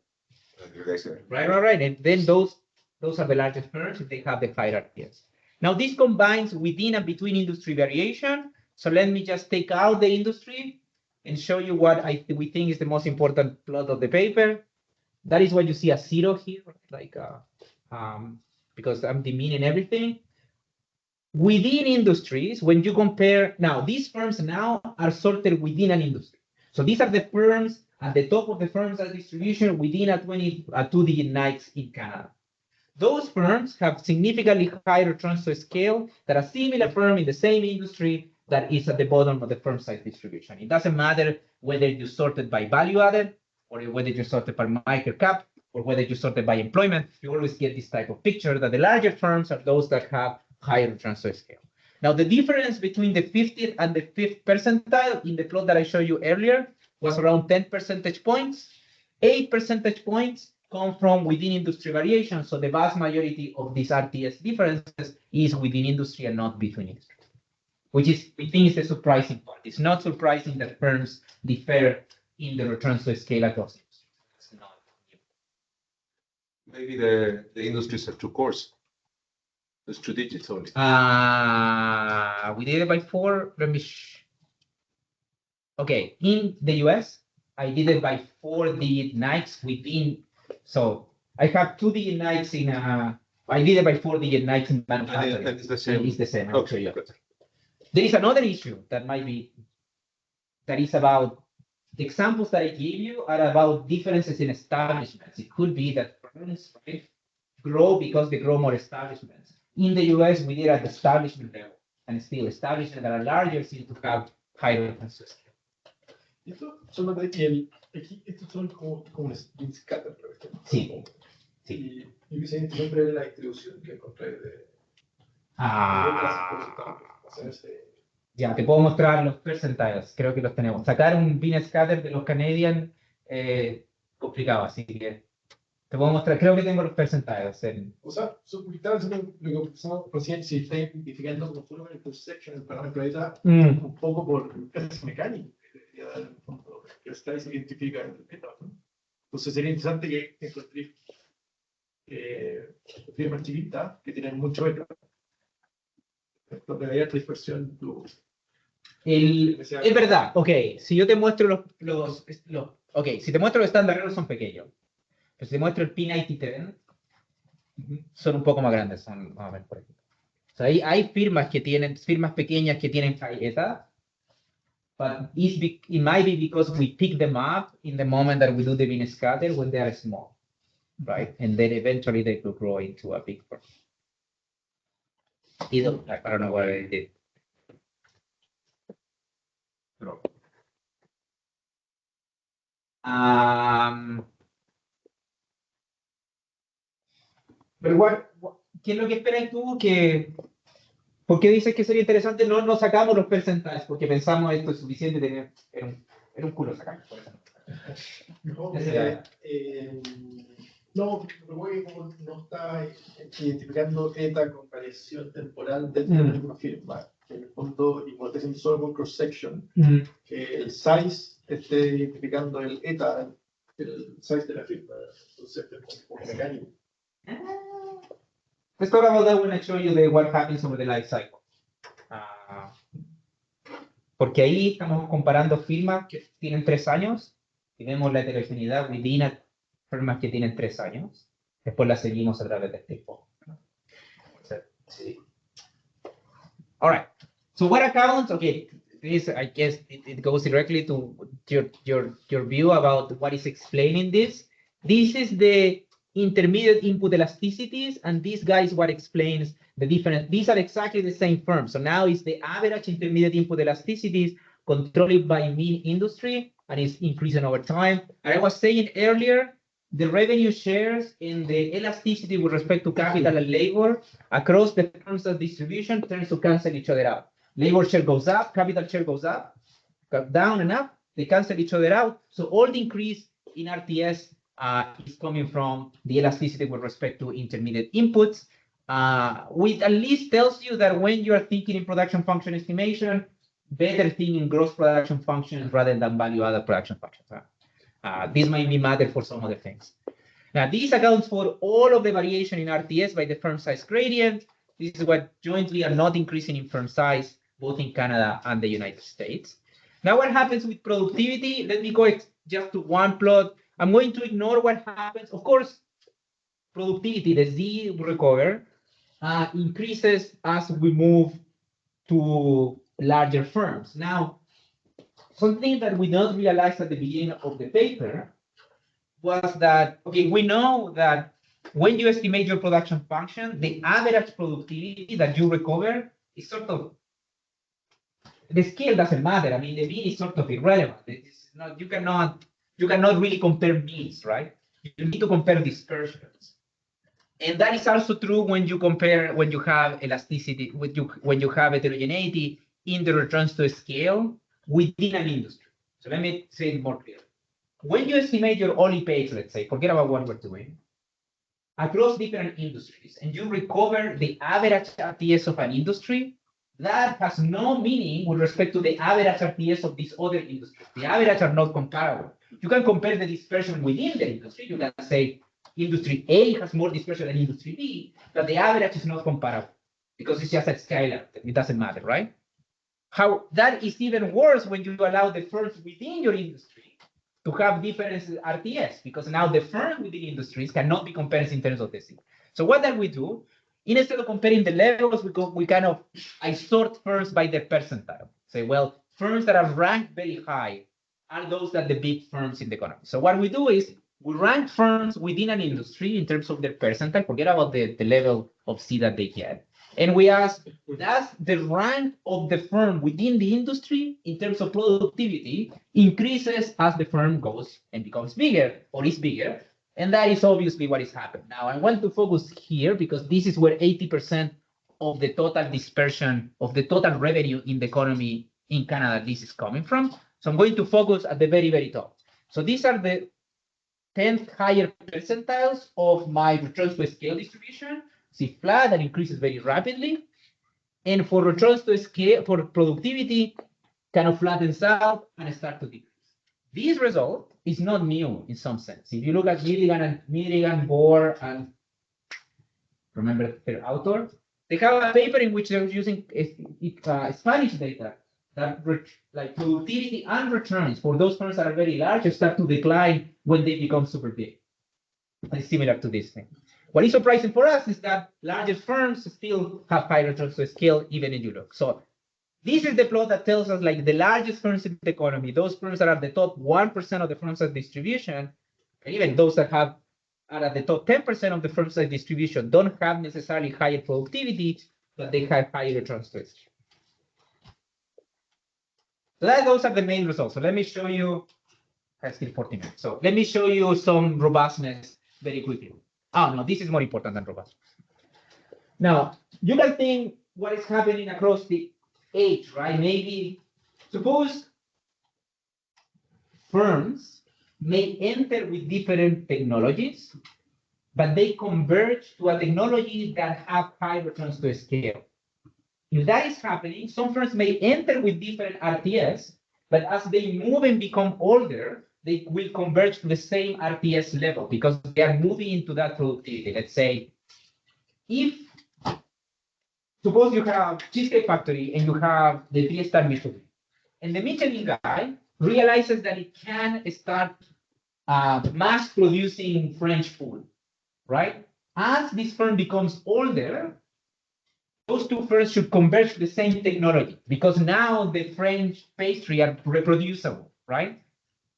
Right. And then those are the largest firms if they have the higher RTS. Now this combines within and between industry variation. So let me just take out the industry and show you what we think is the most important plot of the paper. That is what you see as 0 here, like because I'm demeaning everything. Within industries, when you compare, now these firms now are sorted within an industry. So these are the firms at the top of the firms as distribution within a 2-digit NICE in Canada. Those firms have significantly higher returns to scale than a similar firm in the same industry that is at the bottom of the firm size distribution. It doesn't matter whether you sorted by value added or whether you sorted by market cap or whether you sorted by employment. You always get this type of picture that the larger firms are those that have higher returns to scale. Now, the difference between the 50th and the 5th percentile in the plot that I showed you earlier was around 10 percentage points. 8 percentage points come from within industry variation. So the vast majority of these RTS differences is within industry and not between industry, which is, we think, is the surprising part. It's not surprising that firms differ in the returns to scale across industry. That's not new. Maybe the industries are too coarse. It's 2 digits only. We did it by 4. Let me. Okay, in the US, I did it by 4-digit nights within. So I have 2-digit nights in. I did it by 4-digit nights in manufacturing. And it's the same. It's the same. Okay. There is another issue that might be. That is about the examples that I gave you are about differences in establishments. It could be that firms, right, grow because they grow more establishments. In the US, we did at the establishment level, and still establishments that are larger seem to have higher references. Esto solo de que aquí estos son como un spin scatter. Sí. Y yo quise siempre la distribución que encontré de Ya, te puedo mostrar los percentiles, creo que los tenemos. Sacar un bin scatter de los Canadian complicado, así que te puedo mostrar, creo que tengo los percentiles. O sea, estaba haciendo lo que pasamos recién, si está identificando como solo el cross-section, el parámetro beta, un poco por casi mecánico, que está y se identifica el beta, ¿no? Entonces sería interesante que encontré firmas chiquitas que tienen mucho beta, donde haya dispersión. Es verdad, ok, si yo te muestro si te muestro los estándares son pequeños, pero si te muestro el P97, son un poco más grandes, son, vamos a ver por aquí. O sea, hay firmas pequeñas que tienen high eta, but it might be because we pick them up in the moment that we do the bin scatter when they are small, right? And then eventually they could grow into a big firm. I don't know what I did. Pero ¿qué es lo que esperas tú? ¿Por qué dices que sería interesante? No sacamos los percentiles porque pensamos esto es suficiente tener. Era un culo sacar. No, no está identificando eta con variación temporal dentro de la misma firma. En el fondo, igual está haciendo solo con cross-section, que el size esté identificando el eta, el size de la firma. Entonces, es como mecánico. Let's talk about that when I show you what happens over the life cycle. Porque ahí estamos comparando firmas que tienen 3 años y vemos la heterogeneidad within firmas que tienen 3 años. Después las seguimos a través de este tiempo. All right. So what accounts? Okay, this I guess it goes directly to your view about what is explaining this. This is the intermediate input elasticities, and this guy is what explains the difference. These are exactly the same firms. So now it's the average intermediate input elasticities controlled by mean industry, and it's increasing over time. And I was saying earlier, the revenue shares in the elasticity with respect to capital and labor across the firms of distribution tends to cancel each other out. Labor share goes up, capital share goes up, down and up, they cancel each other out. So all the increase in RTS is coming from the elasticity with respect to intermediate inputs, which at least tells you that when you are thinking in production function estimation, better think in gross production functions rather than value-added production functions. This might be matter for some other things. Now, this accounts for all of the variation in RTS by the firm size gradient. This is what jointly are not increasing in firm size, both in Canada and the United States. Now, what happens with productivity? Let me go just to one plot. I'm going to ignore what happens. Of course, productivity, the Z recover, increases as we move to larger firms. Now, something that we not realize at the beginning of the paper was that, okay, we know that when you estimate your production function, the average productivity that you recover is sort of, the scale doesn't matter. I mean, the mean is sort of irrelevant. It's not, you cannot really compare means, right? You need to compare dispersions. And that is also true when you compare, when you have elasticity, when you have heterogeneity in the returns to scale within an industry. So let me say it more clearly. When you estimate your OLI page, let's say, forget about what we're doing, across different industries, and you recover the average RTS of an industry, that has no meaning with respect to the average RTS of these other industries. The average are not comparable. You can compare the dispersion within the industry. You can say industry A has more dispersion than industry B, but the average is not comparable because it's just a scalar. It doesn't matter, right? How that is even worse when you allow the firms within your industry to have different RTS, because now the firms within industries cannot be compared in terms of this. So what do we do? Instead of comparing the levels, I sort firms by their percentile. Say, well, firms that are ranked very high are those that the big firms in the economy. So what we do is we rank firms within an industry in terms of their percentile, forget about the level of C that they get. And we ask, does the rank of the firm within the industry in terms of productivity increases as the firm goes and becomes bigger or is bigger? And that is obviously what is happening. Now, I want to focus here because this is where 80% of the total dispersion of the total revenue in the economy in Canada, this is coming from. So I'm going to focus at the very, very top. So these are the 10 higher percentiles of my returns to scale distribution. See flat that increases very rapidly. And for returns to scale, for productivity, kind of flattens out and start to decrease. This result is not new in some sense. If you look at Milligan, Bohr, and remember their author, they have a paper in which they're using Spanish data that like productivity and returns for those firms that are very large start to decline when they become super big. It's similar to this thing. What is surprising for us is that larger firms still have high returns to scale even in Europe. So this is the plot that tells us like the largest firms in the economy, those firms that are the top 1% of the firms at distribution, and even those that are at the top 10% of the firms at distribution don't have necessarily higher productivity, but they have higher returns to scale. So those are the main results. So let me show you, I still 40 minutes. So let me show you some robustness very quickly. Oh, no, this is more important than robustness. Now, you can think what is happening across the age, right? Maybe suppose firms may enter with different technologies, but they converge to a technology that have high returns to scale. If that is happening, some firms may enter with different RTS, but as they move and become older, they will converge to the same RTS level because they are moving into that productivity. Let's say, suppose you have Cheesecake Factory and you have the 3-star Michelin, and the Michelin guy realizes that it can start mass producing French food, right? As this firm becomes older, those two firms should converge to the same technology because now the French pastry are reproducible, right?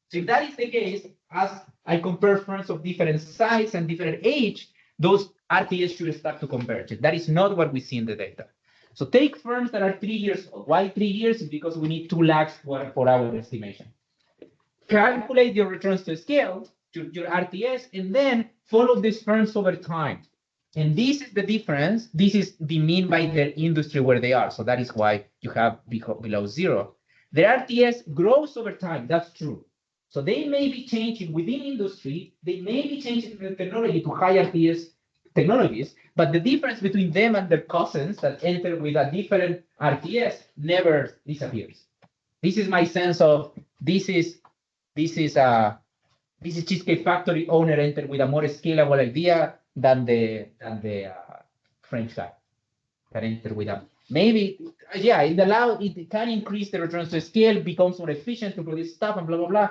So if that is the case, as I compare firms of different size and different age, those RTS should start to converge. That is not what we see in the data. So take firms that are 3 years old. Why 3 years? Because we need 2 lakhs for our estimation. Calculate your returns to scale, your RTS, and then follow these firms over time. And this is the difference. This is the mean by their industry where they are. So that is why you have below 0. Their RTS grows over time. That's true. So they may be changing within industry. They may be changing the technology to higher RTS technologies. But the difference between them and their cousins that enter with a different RTS never disappears. This is my sense of this is Cheesecake Factory owner entered with a more scalable idea than the French guy that entered with a maybe it can increase the returns to scale, becomes more efficient to produce stuff and blah blah blah,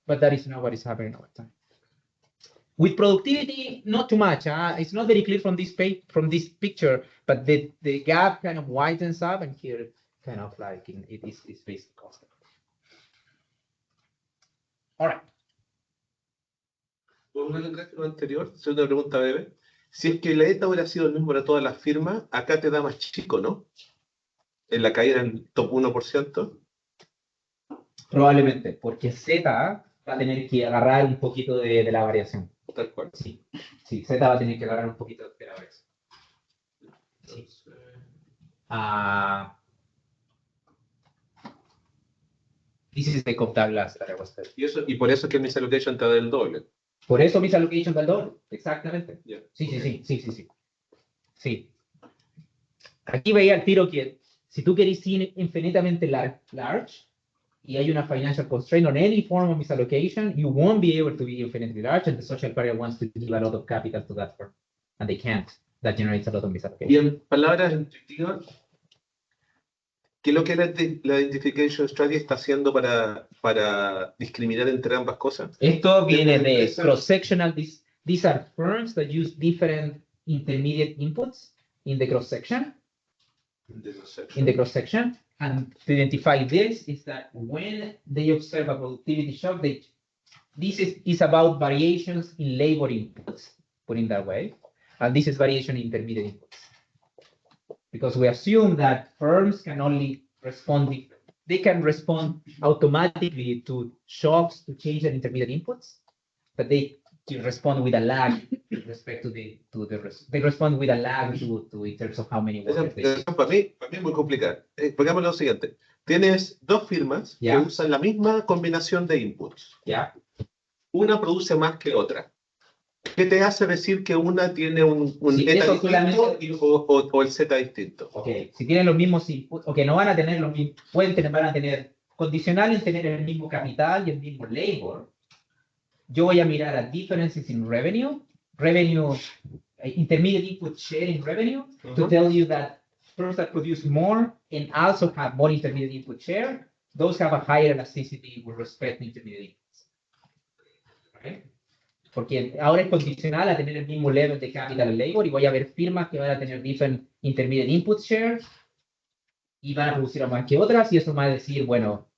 but that is not what is happening over time. With productivity, not too much. It's not very clear from this picture, but the gap kind of widens up, and here kind of like it's basically constant. All right. Volviendo al gráfico anterior, segunda pregunta breve. Si es que la ETA hubiera sido el mismo para todas las firmas, acá te da más chico, ¿no? En la caída en el top 1%. Probablemente, porque Z va a tener que agarrar un poquito de la variación. Tal cual. Sí, Z va a tener que agarrar un poquito This is the Cobb Douglas that I was telling. Y por eso es que mi allocation te da el doble. Por eso mis allocations del doble. Exactamente. Yeah. Sí. Aquí veía el tiro que si tú querés ir infinitamente large y hay una financial constraint on any form of misallocation, you won't be able to be infinitely large, and the social carrier wants to give a lot of capital to that firm, and they can't. That generates a lot of misallocation. Y en palabras intuitivas, ¿qué es lo que la identification strategy está haciendo para discriminar entre ambas cosas? Esto viene de cross-sectional. These are firms that use different intermediate inputs in the cross-section. In the cross-section. And to identify this is that when they observe a productivity shock, this is about variations in labor inputs, put in that way. And this is variation in intermediate inputs. Because we assume that firms can only respond, they can respond automatically to shocks to change their intermediate inputs, but they respond with a lag with respect to they respond with a lag to in terms of how many workers they para mí es muy complicado. Pongámoslo lo siguiente. Tienes dos firmas que usan la misma combinación de inputs. Una produce más que otra. ¿Qué te hace decir que una tiene un eta distinto o el zeta distinto? Si tienen los mismos inputs, no van a tener los mismos, van a tener condicional en tener el mismo capital y el mismo labor. Yo voy a mirar a differences in revenue, intermediate input share in revenue, to tell you that firms that produce more and also have more intermediate input share, those have a higher elasticity with respect to intermediate inputs. Okay? Porque ahora es condicional a tener el mismo level de capital and labor, y voy a ver firmas que van a tener different intermediate input share y van a producir más que otras, y eso va a decir, bueno,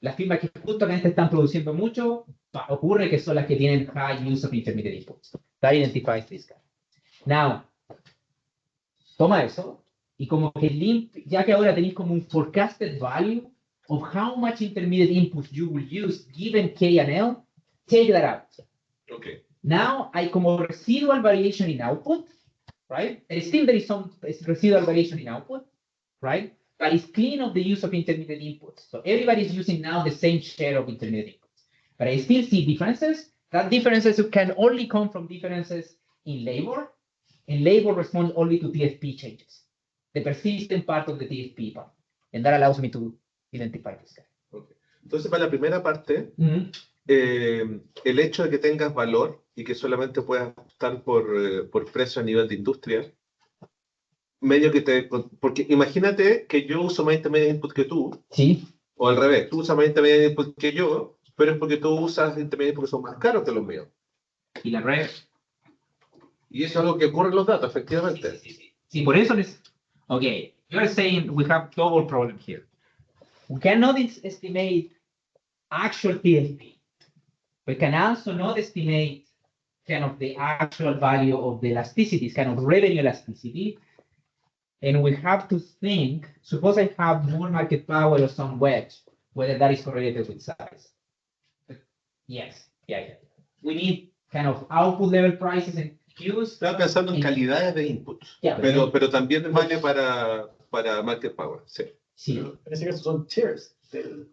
las firmas que justamente están produciendo mucho, ocurre que son las que tienen high use of intermediate inputs. That identifies this guy. Now, toma eso, y como que ya que ahora tenéis como un forecasted value of how much intermediate inputs you will use given K and L, take that out. Okay. Now, hay como residual variation in output, right? And still there is some residual variation in output, right? But it's clean of the use of intermediate inputs. So everybody's using now the same share of intermediate inputs. But I still see differences. That differences can only come from differences in labor, and labor responds only to TFP changes, the persistent part of the TFP part. And that allows me to identify this guy. Okay. Entonces, para la primera parte, el hecho de que tengas valor y que solamente puedas optar por precio a nivel de industria, medio que porque imagínate que yo uso más intermediate input que tú, sí, o al revés, tú usas más intermediate input que yo, pero es porque tú usas intermediate porque son más caros que los míos. Y la red. Y eso es algo que ocurre en los datos, efectivamente. Sí, por eso es. Okay, you're saying we have double problem here. We cannot estimate actual TFP. We can also not estimate kind of the actual value of the elasticities, kind of revenue elasticity. And we have to think, suppose I have more market power or some wedge, whether that is correlated with size. Yes, yeah. We need kind of output level prices and queues. Estaba pensando en calidades de inputs, pero también vale para market power. Sí. Pero en ese caso son tiers del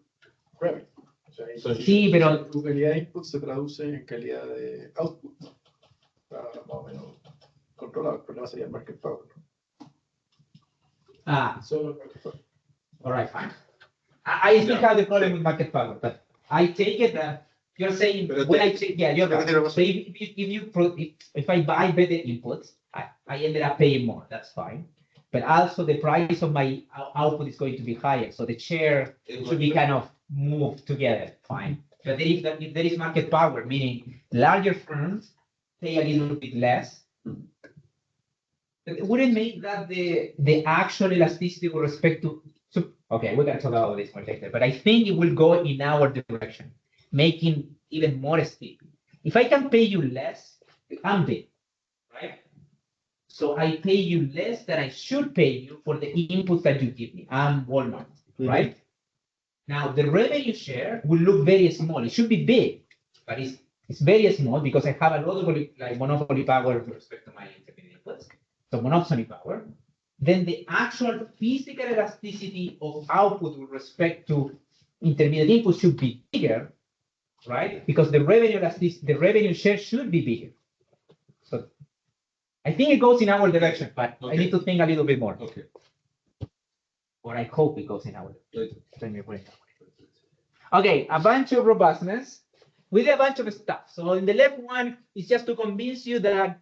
revenue. O sea, sí, pero tu calidad de input se traduce en calidad de output. Para más o menos controlar. El problema sería el market power. Solo el market power. All right, fine. I still have the problem with market power, but I take it that you're saying when I check, you're right. So if I buy better inputs, I ended up paying more. That's fine. But also the price of my output is going to be higher, so the share should be kind of moved together. Fine. But if there is market power, meaning larger firms pay a little bit less, it wouldn't make that the actual elasticity with respect to. Okay, we're gonna talk about this more later, but I think it will go in our direction, making even more steep. If I can pay you less, I'm big, right? So I pay you less than I should pay you for the inputs that you give me. I'm Walmart, right? Now the revenue share will look very small. It should be big, but it's very small because I have a lot of monopoly power with respect to my intermediate inputs. So monopoly power. then the actual physical elasticity of output with respect to intermediate input should be bigger, right? Because the revenue elasticity, the revenue share should be bigger. So I think it goes in our direction, but I need to think a little bit more. Okay. Or I hope it goes in our direction. Let me put it that way. Okay, a bunch of robustness with a bunch of stuff. So in the left one is just to convince you that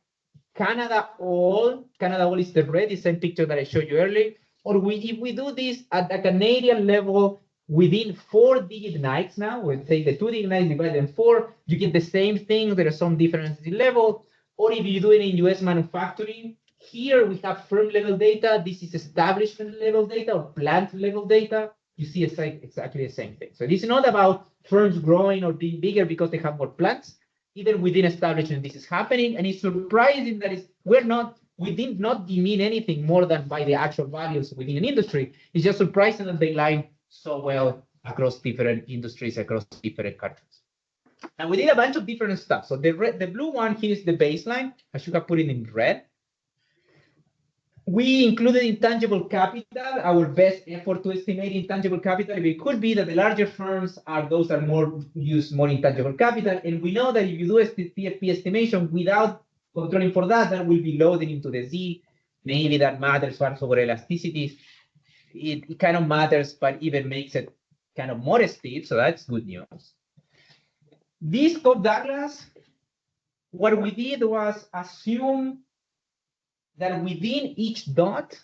Canada all is the red, the same picture that I showed you earlier. Or if we do this at the Canadian level within 4-digit nights now, we'll take the 2-digit nights divided in 4, you get the same thing. There are some differences in level. Or if you do it in US manufacturing, here we have firm level data. This is establishment level data or plant level data. You see it's like exactly the same thing. So this is not about firms growing or being bigger because they have more plants. Even within establishment, this is happening, and it's surprising that we did not demean anything more than by the actual values within an industry. It's just surprising that they line so well across different industries, across different countries. And we did a bunch of different stuff. So the blue one here is the baseline. I should have put it in red. We included intangible capital, our best effort to estimate intangible capital. It could be that the larger firms are those that use more intangible capital. And we know that if you do a TFP estimation without controlling for that, that will be loaded into the Z. Maybe that matters for elasticity. It kind of matters, but even makes it kind of more steep. So that's good news. This Cobb-Douglas, what we did was assume that within each dot,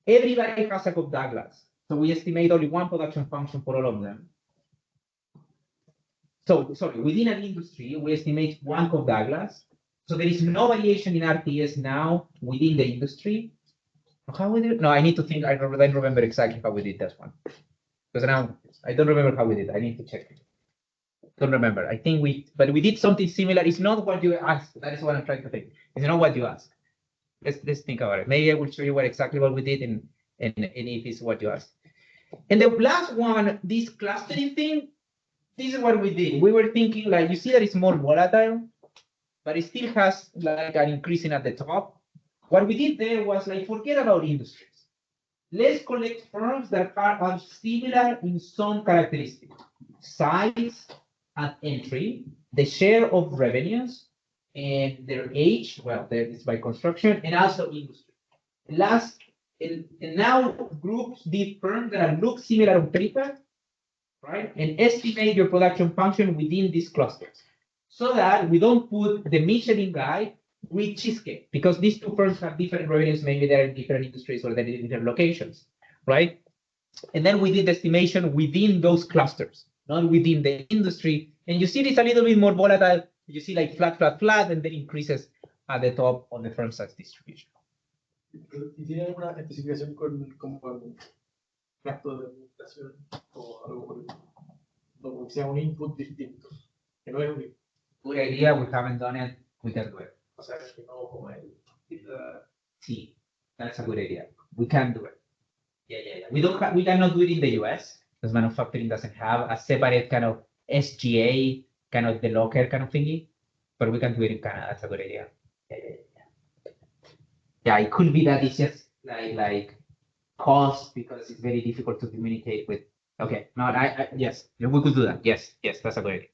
everybody has a Cobb-Douglas. So we estimate only one production function for all of them. So, sorry, within an industry, we estimate one Cobb-Douglas. So there is no variation in RTS now within the industry. How we did? No, I need to think. I don't remember exactly how we did this one. Because now I don't remember how we did. I need to check. Don't remember. I think we did something similar. It's not what you asked. That is what I'm trying to think. It's not what you asked. Let's think about it. Maybe I will show you exactly what we did and if it's what you asked. And the last one, this clustering thing, this is what we did. We were thinking like, you see that it's more volatile, but it still has like an increasing at the top. What we did there was like, forget about industries. Let's collect firms that are similar in some characteristics. Size at entry, the share of revenues, and their age, well, there is by construction, and also industry. And now groups these firms that look similar on paper, right? And estimate your production function within these clusters. So that we don't put the Michelin guy with cheesecake, because these two firms have different revenues, maybe they're in different industries or they're in different locations, right? And then we did estimation within those clusters, not within the industry. And you see this a little bit more volatile. You see like flat, flat, flat, and then increases at the top on the firm size distribution. ¿Y tiene alguna especificación con el gasto de administración o algo como que sea un input distinto? Que no es un input. Good idea. We haven't done it. We can do it. O sea, que no como el. Sí, that's a good idea. We can do it. Yeah. We cannot do it in the US because manufacturing doesn't have a separate kind of SGA, kind of the locker kind of thingy, but we can do it in Canada. That's a good idea. Yeah, it could be that it's just like cost because it's very difficult to communicate with. Okay, no, yes, we could do that. Yes, that's a good idea.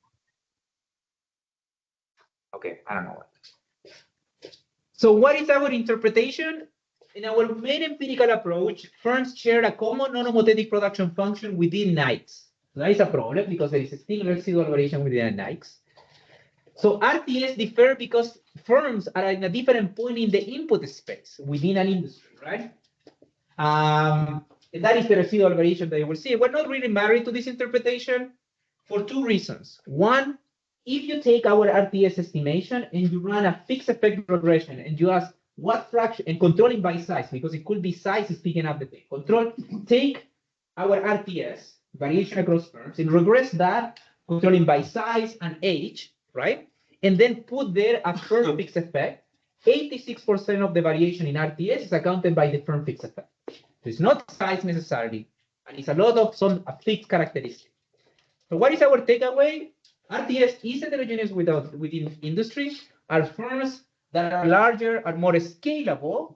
Okay, I don't know what. So what is our interpretation? In our main empirical approach, firms share a common non-homothetic production function within nights. So that is a problem because there is still residual variation within nights. So RTS differ because firms are in a different point in the input space within an industry, right? And that is the residual variation that you will see. We're not really married to this interpretation for two reasons. One, if you take our RTS estimation and you run a fixed effect regression and you ask what fraction, and controlling by size, because it could be size is picking up the thing. Take our RTS, variation across firms, and regress that, controlling by size and age, right? And then put there a firm fixed effect. 86% of the variation in RTS is accounted by the firm fixed effect. So it's not size necessarily, and it's a lot of some fixed characteristics. So what is our takeaway? RTS is heterogeneous within industry. Our firms that are larger are more scalable.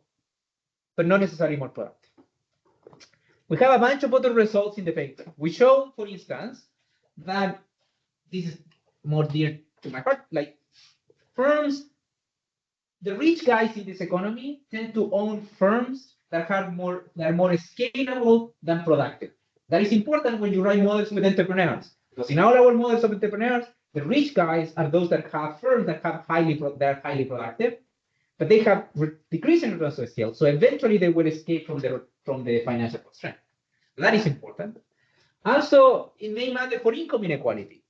but not necessarily more productive. We have a bunch of other results in the paper. We show, for instance, that this is more dear to my heart, like firms, the rich guys in this economy tend to own firms that are more scalable than productive. That is important when you write models with entrepreneurs, because in all our models of entrepreneurs, the rich guys are those that have firms that are highly productive, but they have decreasing returns to scale. So eventually they will escape from the financial constraint. That is important. Also, it may matter for income inequality.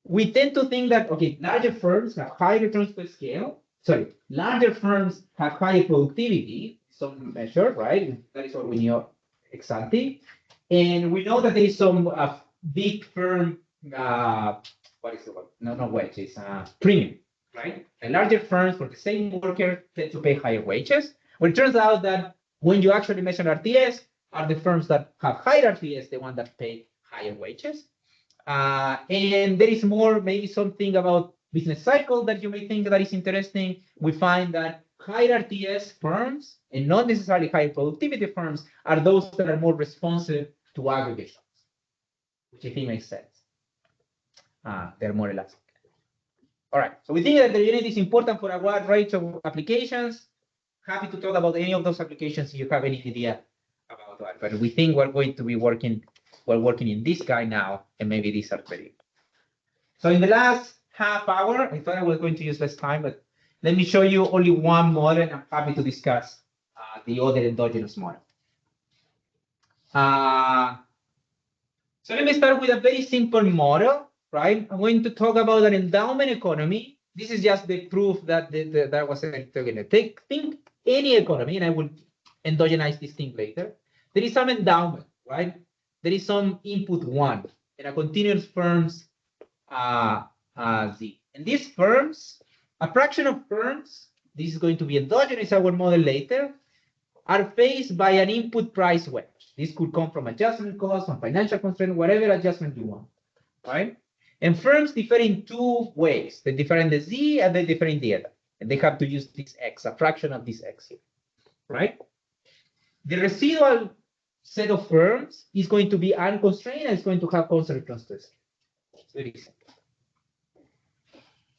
We tend to think that, okay, larger firms have high returns per scale. Sorry, larger firms have higher productivity, some measure, right? That is what we know ex ante. And we know that there is some big firm, what is the word? No, not wage, it's premium, right? And larger firms for the same worker tend to pay higher wages. Well, it turns out that when you actually measure RTS, are the firms that have higher RTS the one that pay higher wages. And there is more, maybe something about business cycle that you may think that is interesting. We find that higher RTS firms and not necessarily higher productivity firms are those that are more responsive to aggregations, which I think makes sense. They're more elastic. All right, so we think that the unit is important for a wide range of applications. Happy to talk about any of those applications if you have any idea about that. But we think we're going to be working in this guy now, and maybe these are very. So in the last half hour, I thought I was going to use less time, but let me show you only one model, and I'm happy to discuss the other endogenous model. So let me start with a very simple model, right? I'm going to talk about an endowment economy. This is just the proof that that was going to think any economy, and I will endogenize this thing later. There is some endowment, right? There is some input one and a continuous firms Z. And these firms, a fraction of firms, this is going to be endogenous, our model later, are faced by an input price wedge. This could come from adjustment cost, from financial constraint, whatever adjustment you want, right? And firms differ in two ways. They differ in the Z and they differ in the eta. And they have to use this X, a fraction of this X here, right? The residual set of firms is going to be unconstrained and it's going to have constant returns to scale. It's very simple.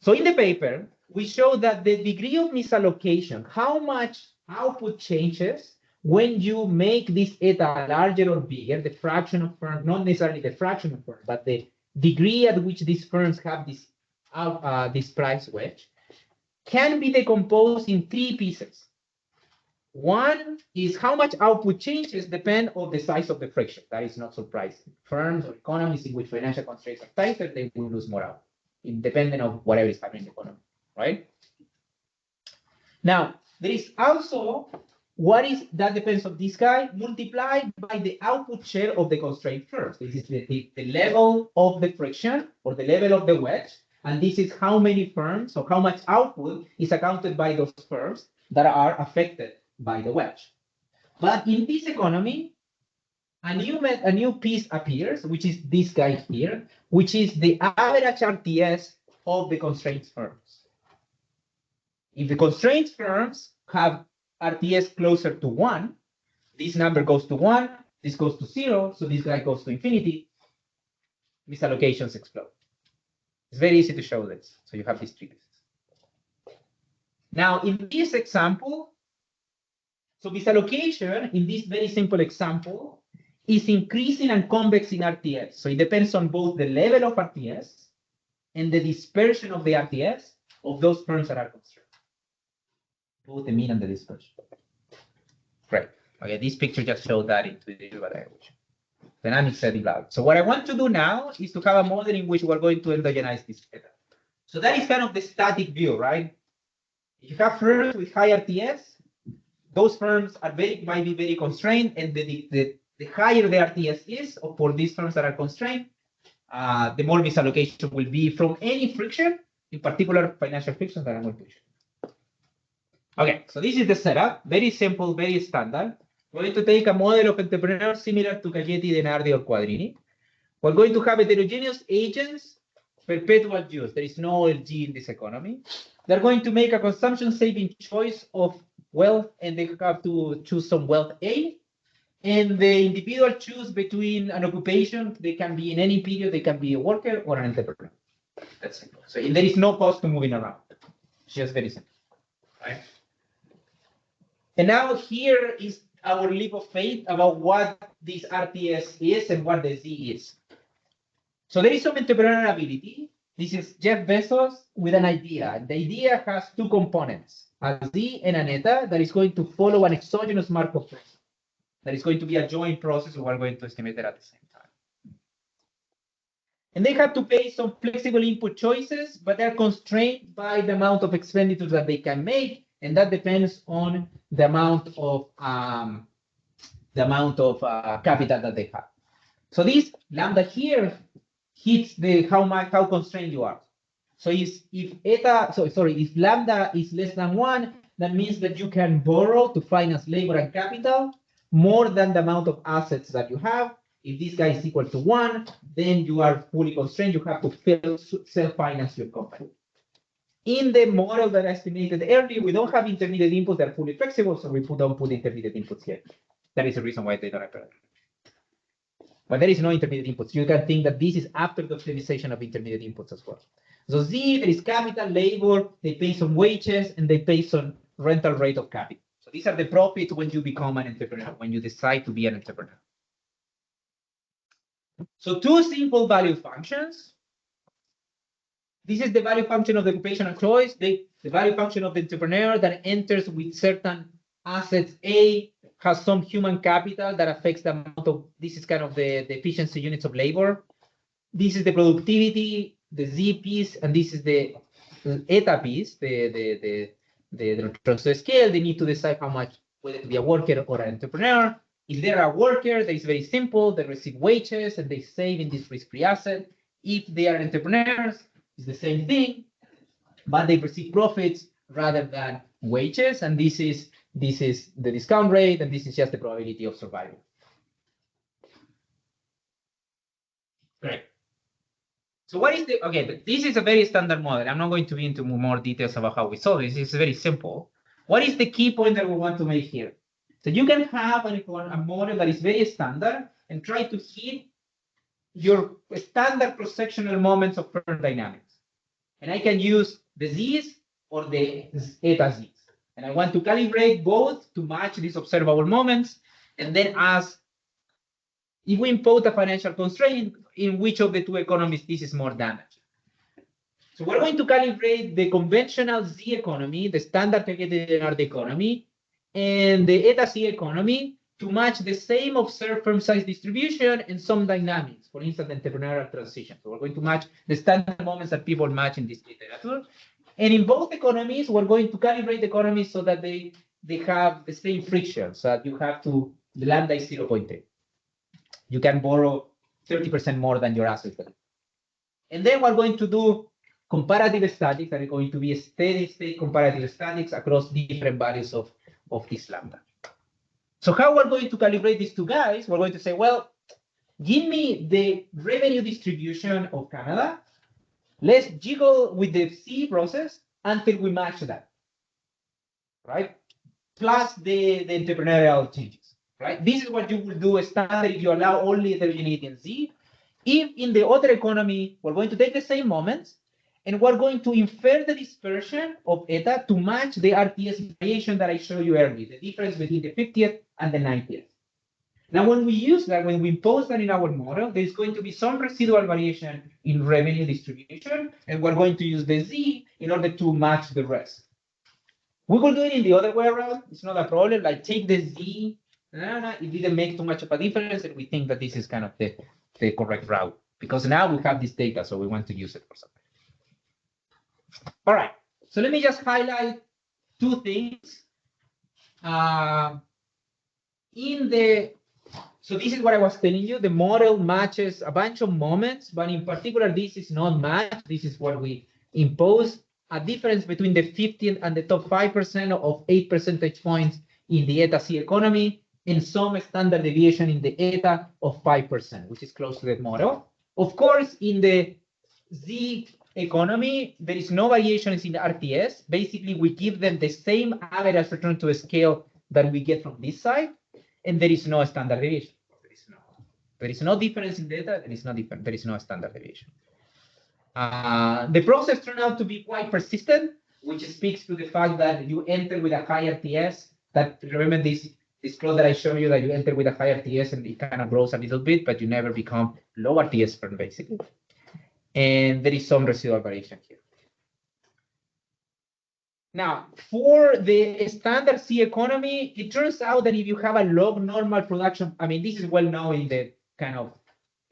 So in the paper, we show that the degree of misallocation, how much output changes when you make this eta larger or bigger, the fraction of firms, not necessarily the fraction of firms, but the degree at which these firms have this price wedge, can be decomposed in three pieces. One is how much output changes depend on the size of the friction. That is not surprising. Firms or economies in which financial constraints are tighter, they will lose more output, independent of whatever is happening in the economy, right? Now, there is also what is that depends on this guy multiplied by the output share of the constrained firms. This is the level of the friction or the level of the wedge, and this is how many firms or how much output is accounted by those firms that are affected by the wedge. But in this economy, a new piece appears, which is this guy here, which is the average RTS of the constrained firms. If the constrained firms have RTS closer to 1, this number goes to 1, this goes to 0, so this guy goes to infinity, misallocations explode. It's very easy to show this, so you have these three pieces. Now, in this example, so misallocation, in this very simple example, is increasing and convex in RTS. So it depends on both the level of RTS and the dispersion of the RTS of those firms that are constrained. Both the mean and the dispersion. Great. Okay, this picture just showed that into the language. Dynamic setting out. So what I want to do now is to have a model in which we're going to endogenize this data. So that is kind of the static view, right? If you have firms with high RTS, those firms are might be very constrained, and the higher the RTS is for these firms that are constrained, the more misallocation will be from any friction, in particular financial friction that I'm going to show. Okay, so this is the setup, very simple, very standard. We're going to take a model of entrepreneurs similar to Cagnetti, Denardi, or Quadrini. We're going to have heterogeneous agents, perpetual use. There is no LG in this economy. They're going to make a consumption saving choice of wealth, and they have to choose some wealth A. And the individual choose between an occupation. They can be in any period. They can be a worker or an entrepreneur. That's simple. So there is no cost to moving around. It's just very simple, right? And now here is our leap of faith about what this RTS is and what the Z is. So there is some entrepreneurial ability. This is Jeff Bezos with an idea. The idea has two components, a Z and an eta that is going to follow an exogenous Markov process. That is going to be a joint process. We're going to estimate it at the same time. And they have to pay some flexible input choices, but they're constrained by the amount of expenditures that they can make, and that depends on the amount of capital that they have. So this lambda here hits the how constrained you are. So if lambda is less than 1, that means that you can borrow to finance labor and capital more than the amount of assets that you have. If this guy is equal to 1, then you are fully constrained. You have to self-finance your company. In the model that I estimated earlier, we don't have intermediate inputs that are fully flexible, so we don't put intermediate inputs here. That is the reason why they don't appear. But there is no intermediate inputs. You can think that this is after the optimization of intermediate inputs as well. So Z, there is capital, labor, they pay some wages, and they pay some rental rate of capital. So these are the profits when you become an entrepreneur, when you decide to be an entrepreneur. So two simple value functions. This is the value function of the occupational choice, the value function of the entrepreneur that enters with certain assets. A has some human capital that affects the amount of, this is kind of the efficiency units of labor. This is the productivity, the Z piece, and this is the eta piece, the transfer scale. They need to decide how much, whether to be a worker or an entrepreneur. If they're a worker, that is very simple. They receive wages and they save in this risk-free asset. If they are entrepreneurs, it's the same thing, but they receive profits rather than wages. And this is the discount rate, and this is just the probability of survival. Great. So what is the, okay, this is a very standard model. I'm not going to be into more details about how we solve this. It's very simple. What is the key point that we want to make here? So you can have a model that is very standard and try to hit your standard cross-sectional moments of firm dynamics. And I can use the Z's or the eta Z's. And I want to calibrate both to match these observable moments, and then ask if we impose a financial constraint, in which of the two economies this is more damaged. So we're going to calibrate the conventional Z economy, the standard targeted economy, and the eta C economy to match the same observed firm size distribution and some dynamics, for instance, entrepreneurial transition. So we're going to match the standard moments that people match in this literature. And in both economies, we're going to calibrate the economies so that they have the same friction, so that you have to, the lambda is 0.8. You can borrow 30% more than your assets. And then we're going to do comparative statics that are going to be a steady state comparative statics across different values of this lambda. So how we're going to calibrate these two guys? We're going to say, well, give me the revenue distribution of Canada. Let's jiggle with the C process until we match that, right? Plus the entrepreneurial changes, right? This is what you will do standard if you allow only heterogeneity in Z. If in the other economy, we're going to take the same moments, and we're going to infer the dispersion of eta to match the RTS variation that I showed you earlier, the difference between the 50th and the 90th. Now, when we use that, when we impose that in our model, there's going to be some residual variation in revenue distribution, and we're going to use the Z in order to match the rest. We will do it in the other way around. It's not a problem. Like take the Z, it didn't make too much of a difference, and we think that this is kind of the correct route, because now we have this data, so we want to use it for something. All right, so let me just highlight two things. So this is what I was telling you. The model matches a bunch of moments, but in particular, this is not matched. This is what we impose, a difference between the 15th and the top 5% of 8 percentage points in the eta C economy, and some standard deviation in the eta of 5%, which is close to that model. Of course, in the Z economy, there is no variations in the RTS. Basically, we give them the same average return to scale that we get from this side, and there is no standard deviation. There is no difference in data. There is no standard deviation. The process turned out to be quite persistent, which speaks to the fact that you enter with a high RTS. That, remember this plot that I showed you, that you enter with a high RTS and it kind of grows a little bit, but you never become low RTS firm, basically. And there is some residual variation here. Now, for the standard C economy, it turns out that if you have a log normal production, I mean, this is well known in the kind of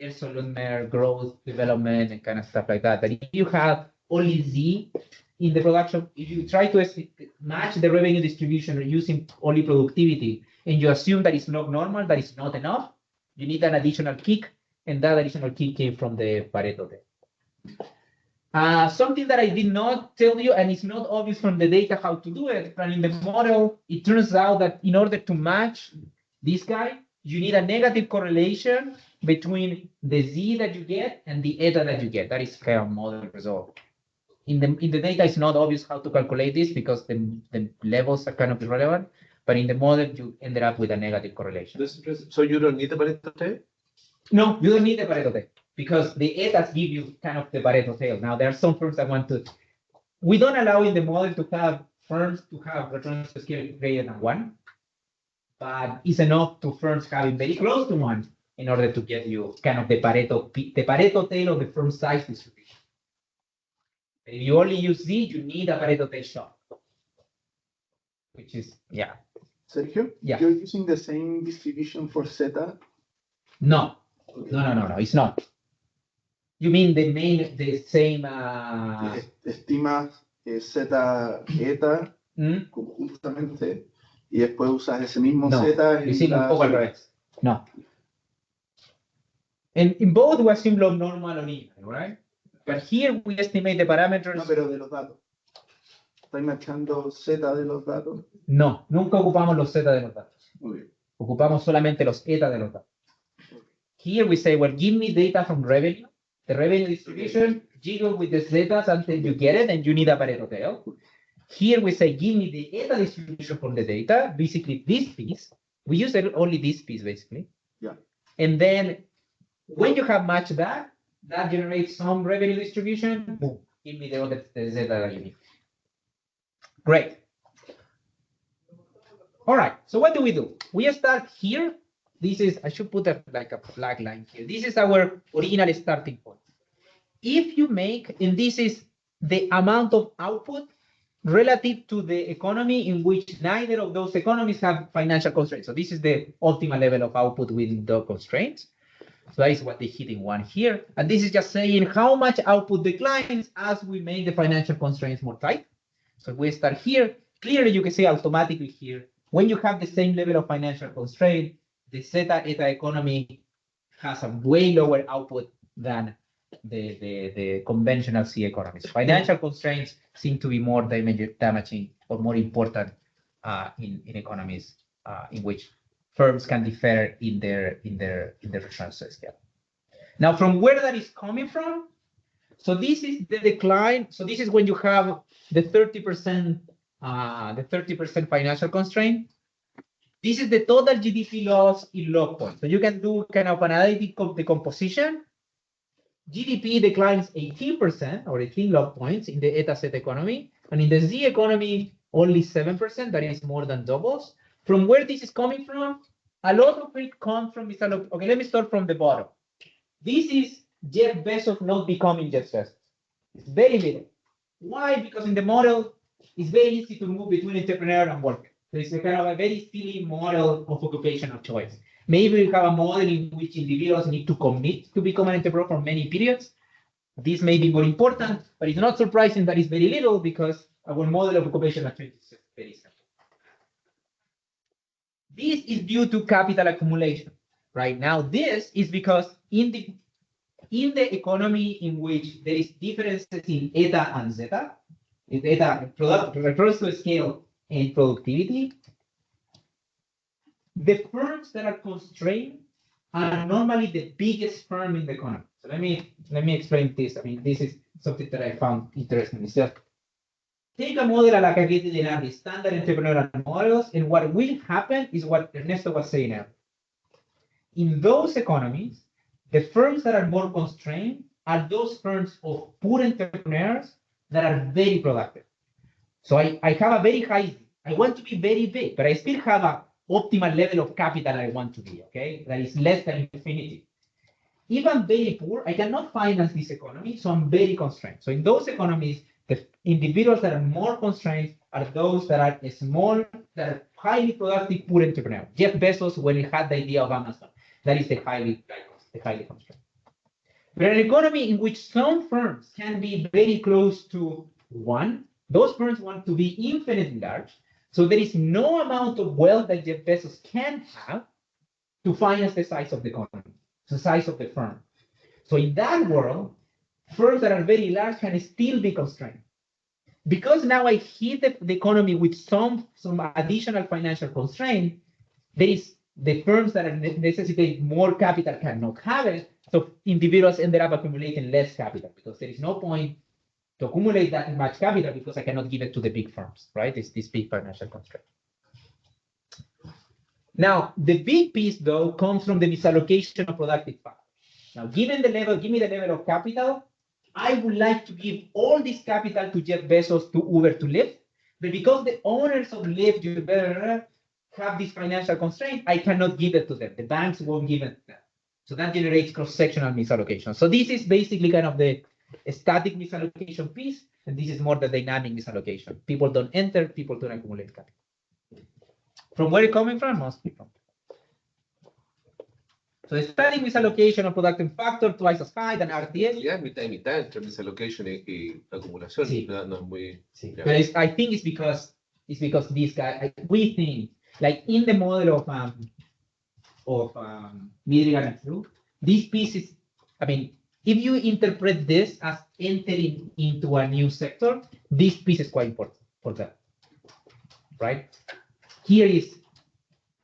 Ersollner growth development and kind of stuff like that, that if you have only Z in the production, if you try to match the revenue distribution using only productivity, and you assume that it's log normal, that is not enough, you need an additional kick, and that additional kick came from the Pareto test. Something that I did not tell you, and it's not obvious from the data how to do it, but in the model, it turns out that in order to match this guy, you need a negative correlation between the Z that you get and the eta that you get. That is kind of model result. In the data, it's not obvious how to calculate this because the levels are kind of irrelevant, but in the model, you ended up with a negative correlation. So you don't need the Pareto tail? No, you don't need the Pareto tail, because the etas give you kind of the Pareto tail. Now, there are some firms that want to, we don't allow in the model to have firms to have returns to scale greater than 1, but it's enough to firms having very close to 1 in order to get you kind of the Pareto tail of the firm size distribution. If you only use Z, you need a Pareto tail shot, which is, yeah. Sergio, Yeah. You're using the same distribution for zeta? No, it's not. You mean the same? Estimas zeta eta justamente y después usas ese mismo No, zeta you en assume un poco al revés. No. And in both, we assume log normal or even, right? But here we estimate the parameters. No, pero de los datos. ¿Estáis machando zeta de los datos? No, nunca ocupamos los zeta de los datos. Muy bien. Ocupamos solamente los eta de los datos. Here we say, well, give me data from revenue, the revenue distribution, jiggle with the zetas until you get it, and you need a Pareto tail. Here we say, give me the eta distribution from the data, basically this piece. We use only this piece, basically. Yeah. And then when you have matched that, that generates some revenue distribution. Boom, give me the zeta that you need. Great. All right, so what do? We start here. This is, I should put like a flag line here. This is our original starting point. If you make, and this is the amount of output relative to the economy in which neither of those economies have financial constraints. So this is the optimal level of output within the constraints. So that is what the hidden one here. And this is just saying how much output declines as we make the financial constraints more tight. So we start here. Clearly, you can say automatically here, when you have the same level of financial constraint, the zeta eta economy has a way lower output than the conventional C economies. Financial constraints seem to be more damaging or more important in economies in which firms can differ in their returns to scale. Now, from where that is coming from, so this is the decline. So this is when you have the 30% financial constraint. This is the total GDP loss in log points. So you can do kind of an analytic decomposition. GDP declines 18% or 18 log points in the eta set economy. And in the Z economy, only 7%, that is more than doubles. From where this is coming from, a lot of it comes from, okay, let me start from the bottom. This is Jeff Bezos not becoming Jeff Bezos. It's very little. Why? Because in the model, it's very easy to move between entrepreneur and worker. So it's a kind of a very silly model of occupational choice. Maybe we have a model in which individuals need to commit to become an entrepreneur for many periods. This may be more important, but it's not surprising that it's very little because our model of occupational choice is very simple. This is due to capital accumulation. Right now, this is because in the economy in which there is differences in eta and zeta, eta refers to scale and productivity, the firms that are constrained are normally the biggest firm in the economy. So let me explain this. I mean, this is something that I found interesting is just take a model like I did in the standard entrepreneurial models, and what will happen is what Ernesto was saying earlier. In those economies, the firms that are more constrained are those firms of poor entrepreneurs that are very productive. So I have a very high, I want to be very big, but I still have an optimal level of capital I want to be, okay? That is less than infinity. If I'm very poor, I cannot finance this economy, so I'm very constrained. So in those economies, the individuals that are more constrained are those that are small, that are highly productive, poor entrepreneurs. Jeff Bezos, when he had the idea of Amazon, that is the highly constrained. But an economy in which some firms can be very close to one, those firms want to be infinitely large, so there is no amount of wealth that Jeff Bezos can have to finance the size of the economy, the size of the firm. So in that world, firms that are very large can still be constrained. Because now I hit the economy with some additional financial constraint, there is the firms that necessitate more capital cannot have it. So individuals ended up accumulating less capital because there is no point to accumulate that much capital because I cannot give it to the big firms, right? It's this big financial constraint. Now, the big piece, though, comes from the misallocation of productive factors. Now, give me the level of capital. I would like to give all this capital to Jeff Bezos, to Uber, to Lyft, but because the owners of Lyft, Uber, have this financial constraint, I cannot give it to them. The banks won't give it to them. So that generates cross-sectional misallocation. So this is basically kind of the static misallocation piece, and this is more the dynamic misallocation. People don't enter, people don't accumulate capital. From where it's coming from? Mostly from. So the static misallocation of productive factor twice as high than RTS. Ya es mitad y mitad entre misallocation y acumulación. Sí. No es muy. Sí. Yeah. But I think it's because this guy, we think, like in the model of Midrigan and Fluke, these pieces, I mean, if you interpret this as entering into a new sector, this piece is quite important for that, right? Here is,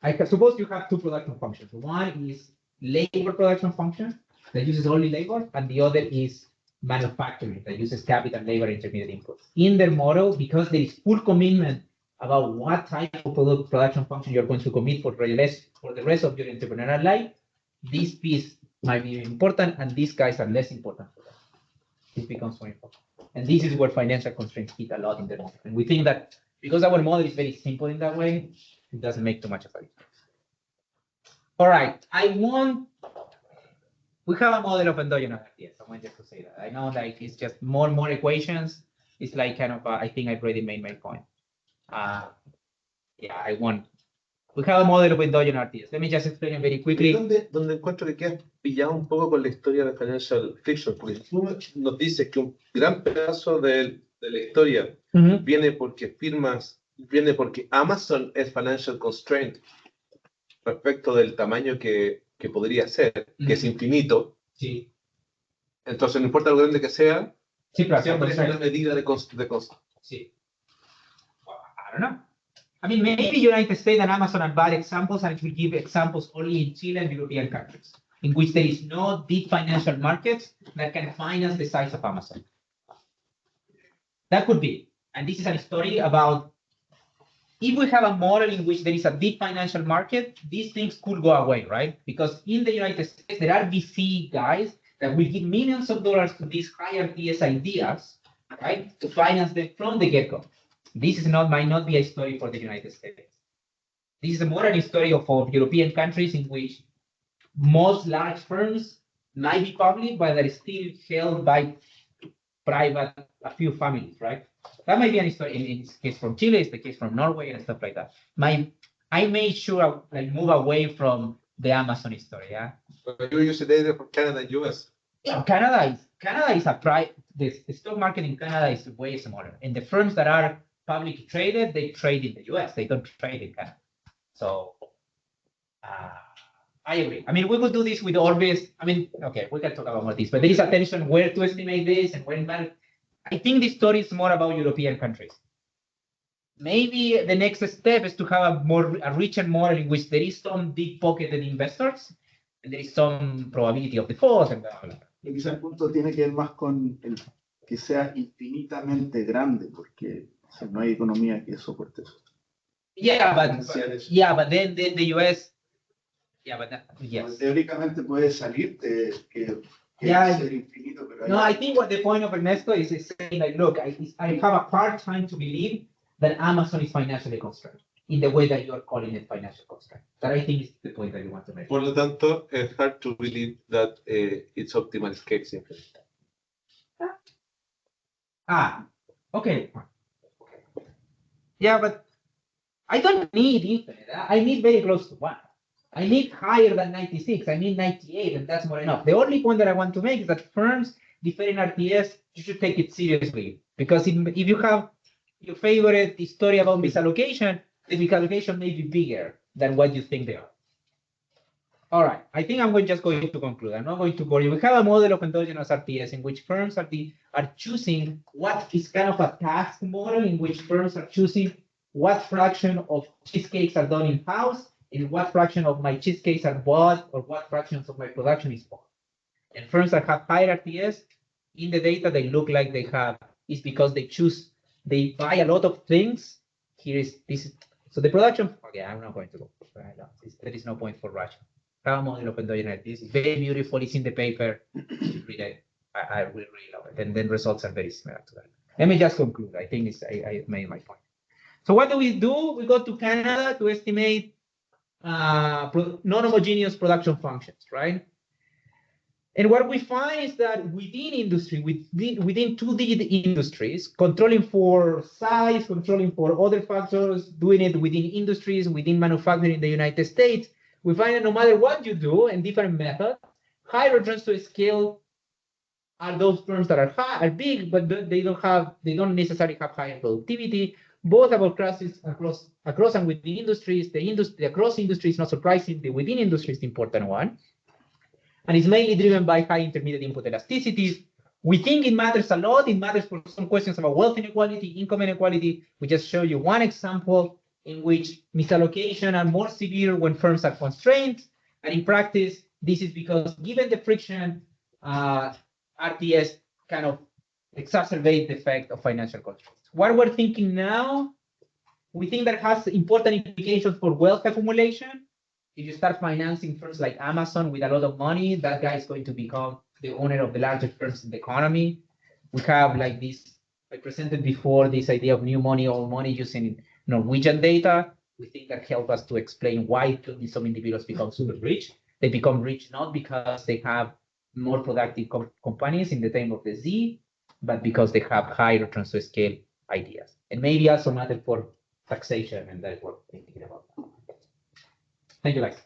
I suppose you have two production functions. One is labor production function that uses only labor, and the other is manufacturing that uses capital, labor, intermediate inputs. In their model, because there is full commitment about what type of production function you're going to commit for the rest of your entrepreneurial life, this piece might be important, and these guys are less important for that. This becomes more important. And this is where financial constraints hit a lot in the model. And we think that because our model is very simple in that way, it doesn't make too much of a difference. All right, we have a model of endogenous ideas. I want just to say that. I know like it's just more equations. It's like kind of, I think I've already made my point. We have a model of endogenous ideas. Let me just explain it very quickly. Donde encuentro que quedas pillado un poco con la historia de Financial Fiction, porque tú nos dices que un gran pedazo de la historia viene porque Amazon es financial constraint respecto del tamaño que podría ser, que es infinito. Sí. Entonces, no importa lo grande que sea, Sí, pero siempre es una medida de costo. Sí. Well, I don't know. I mean, maybe United States and Amazon are bad examples, and it will give examples only in Chile and European countries, in which there is no deep financial markets that can finance the size of Amazon. That could be. And this is a story about if we have a model in which there is a deep financial market, these things could go away, right? Because in the United States, there are VC guys that will give millions of dollars to these higher TS ideas, right, to finance them from the get-go. This might not be a story for the United States. This is more a story of European countries in which most large firms might be public, but they're still held by private, a few families, right? That might be a story. In this case from Chile, it's the case from Norway and stuff like that. I made sure I move away from the Amazon story, yeah? But you use the data for Canada and US. Yeah, Canada is a private, the stock market in Canada is way smaller. And the firms that are publicly traded, they trade in the US, they don't trade in Canada. So I agree. I mean, we could do this with Orbis. I mean, okay, we can talk about more this, but there is a tension where to estimate this and when that. I think this story is more about European countries. Maybe the next step is to have a richer model in which there is some deep-pocketed investors and there is some probability of default and blah, blah, blah. Y quizá el punto tiene que ver más con que sea infinitamente grande, porque o sea, no hay economía que soporte eso. Yeah, Financiar eso. but then the US, yeah, but yes. Teóricamente puede salir de que Yeah, ser infinito, pero no, I think what the point of Ernesto is saying like, look, I have a hard time to believe that Amazon is financially constrained in the way that you are calling it financial constraint. That I think is the point that you want to make. Por lo tanto, es hard to believe that it's optimal scale simply. Okay. Yeah, but I don't need infinite. I need very close to 1. I need higher than 96. I need 98, and that's more enough. The only point that I want to make is that firms deferring RTS, you should take it seriously. Because if you have your favorite story about misallocation, the misallocation may be bigger than what you think they are. All right, I think I'm just going to conclude. I'm not going to bore you. We have a model of endogenous RTS in which firms are choosing what is kind of a task model in which firms are choosing what fraction of cheesecakes are done in-house and what fraction of my cheesecakes are bought or what fractions of my production is bought. And firms that have higher RTS, in the data they look like they have, is because they buy a lot of things. So the production, okay, I'm not going to go. There is no point for rushing. Our model of endogenous RTS is very beautiful. It's in the paper. Read it. I will really love it. And then results are very similar to that. Let me just conclude. I think I made my point. So what do? We go to Canada to estimate non-homogeneous production functions, right? And what we find is that within industry, within 2-digit industries, controlling for size, controlling for other factors, doing it within industries, within manufacturing in the United States, we find that no matter what you do and different methods, high returns to scale are those firms that are big, but they don't necessarily have higher productivity. Both about across and within industries. The across industry is not surprising. The within industry is the important one. And it's mainly driven by high intermediate input elasticities. We think it matters a lot. It matters for some questions about wealth inequality, income inequality. We just show you one example in which misallocation are more severe when firms are constrained. And in practice, this is because given the friction, RTS kind of exacerbate the effect of financial constraints. What we're thinking now, we think that has important implications for wealth accumulation. If you start financing firms like Amazon with a lot of money, that guy is going to become the owner of the largest firms in the economy. We have like this, I presented before, this idea of new money, old money using Norwegian data. We think that helps us to explain why some individuals become super rich. They become rich not because they have more productive companies in the time of the Z, but because they have high returns to scale ideas. And maybe also matter for taxation, and that's what we're thinking about. Thank you, guys.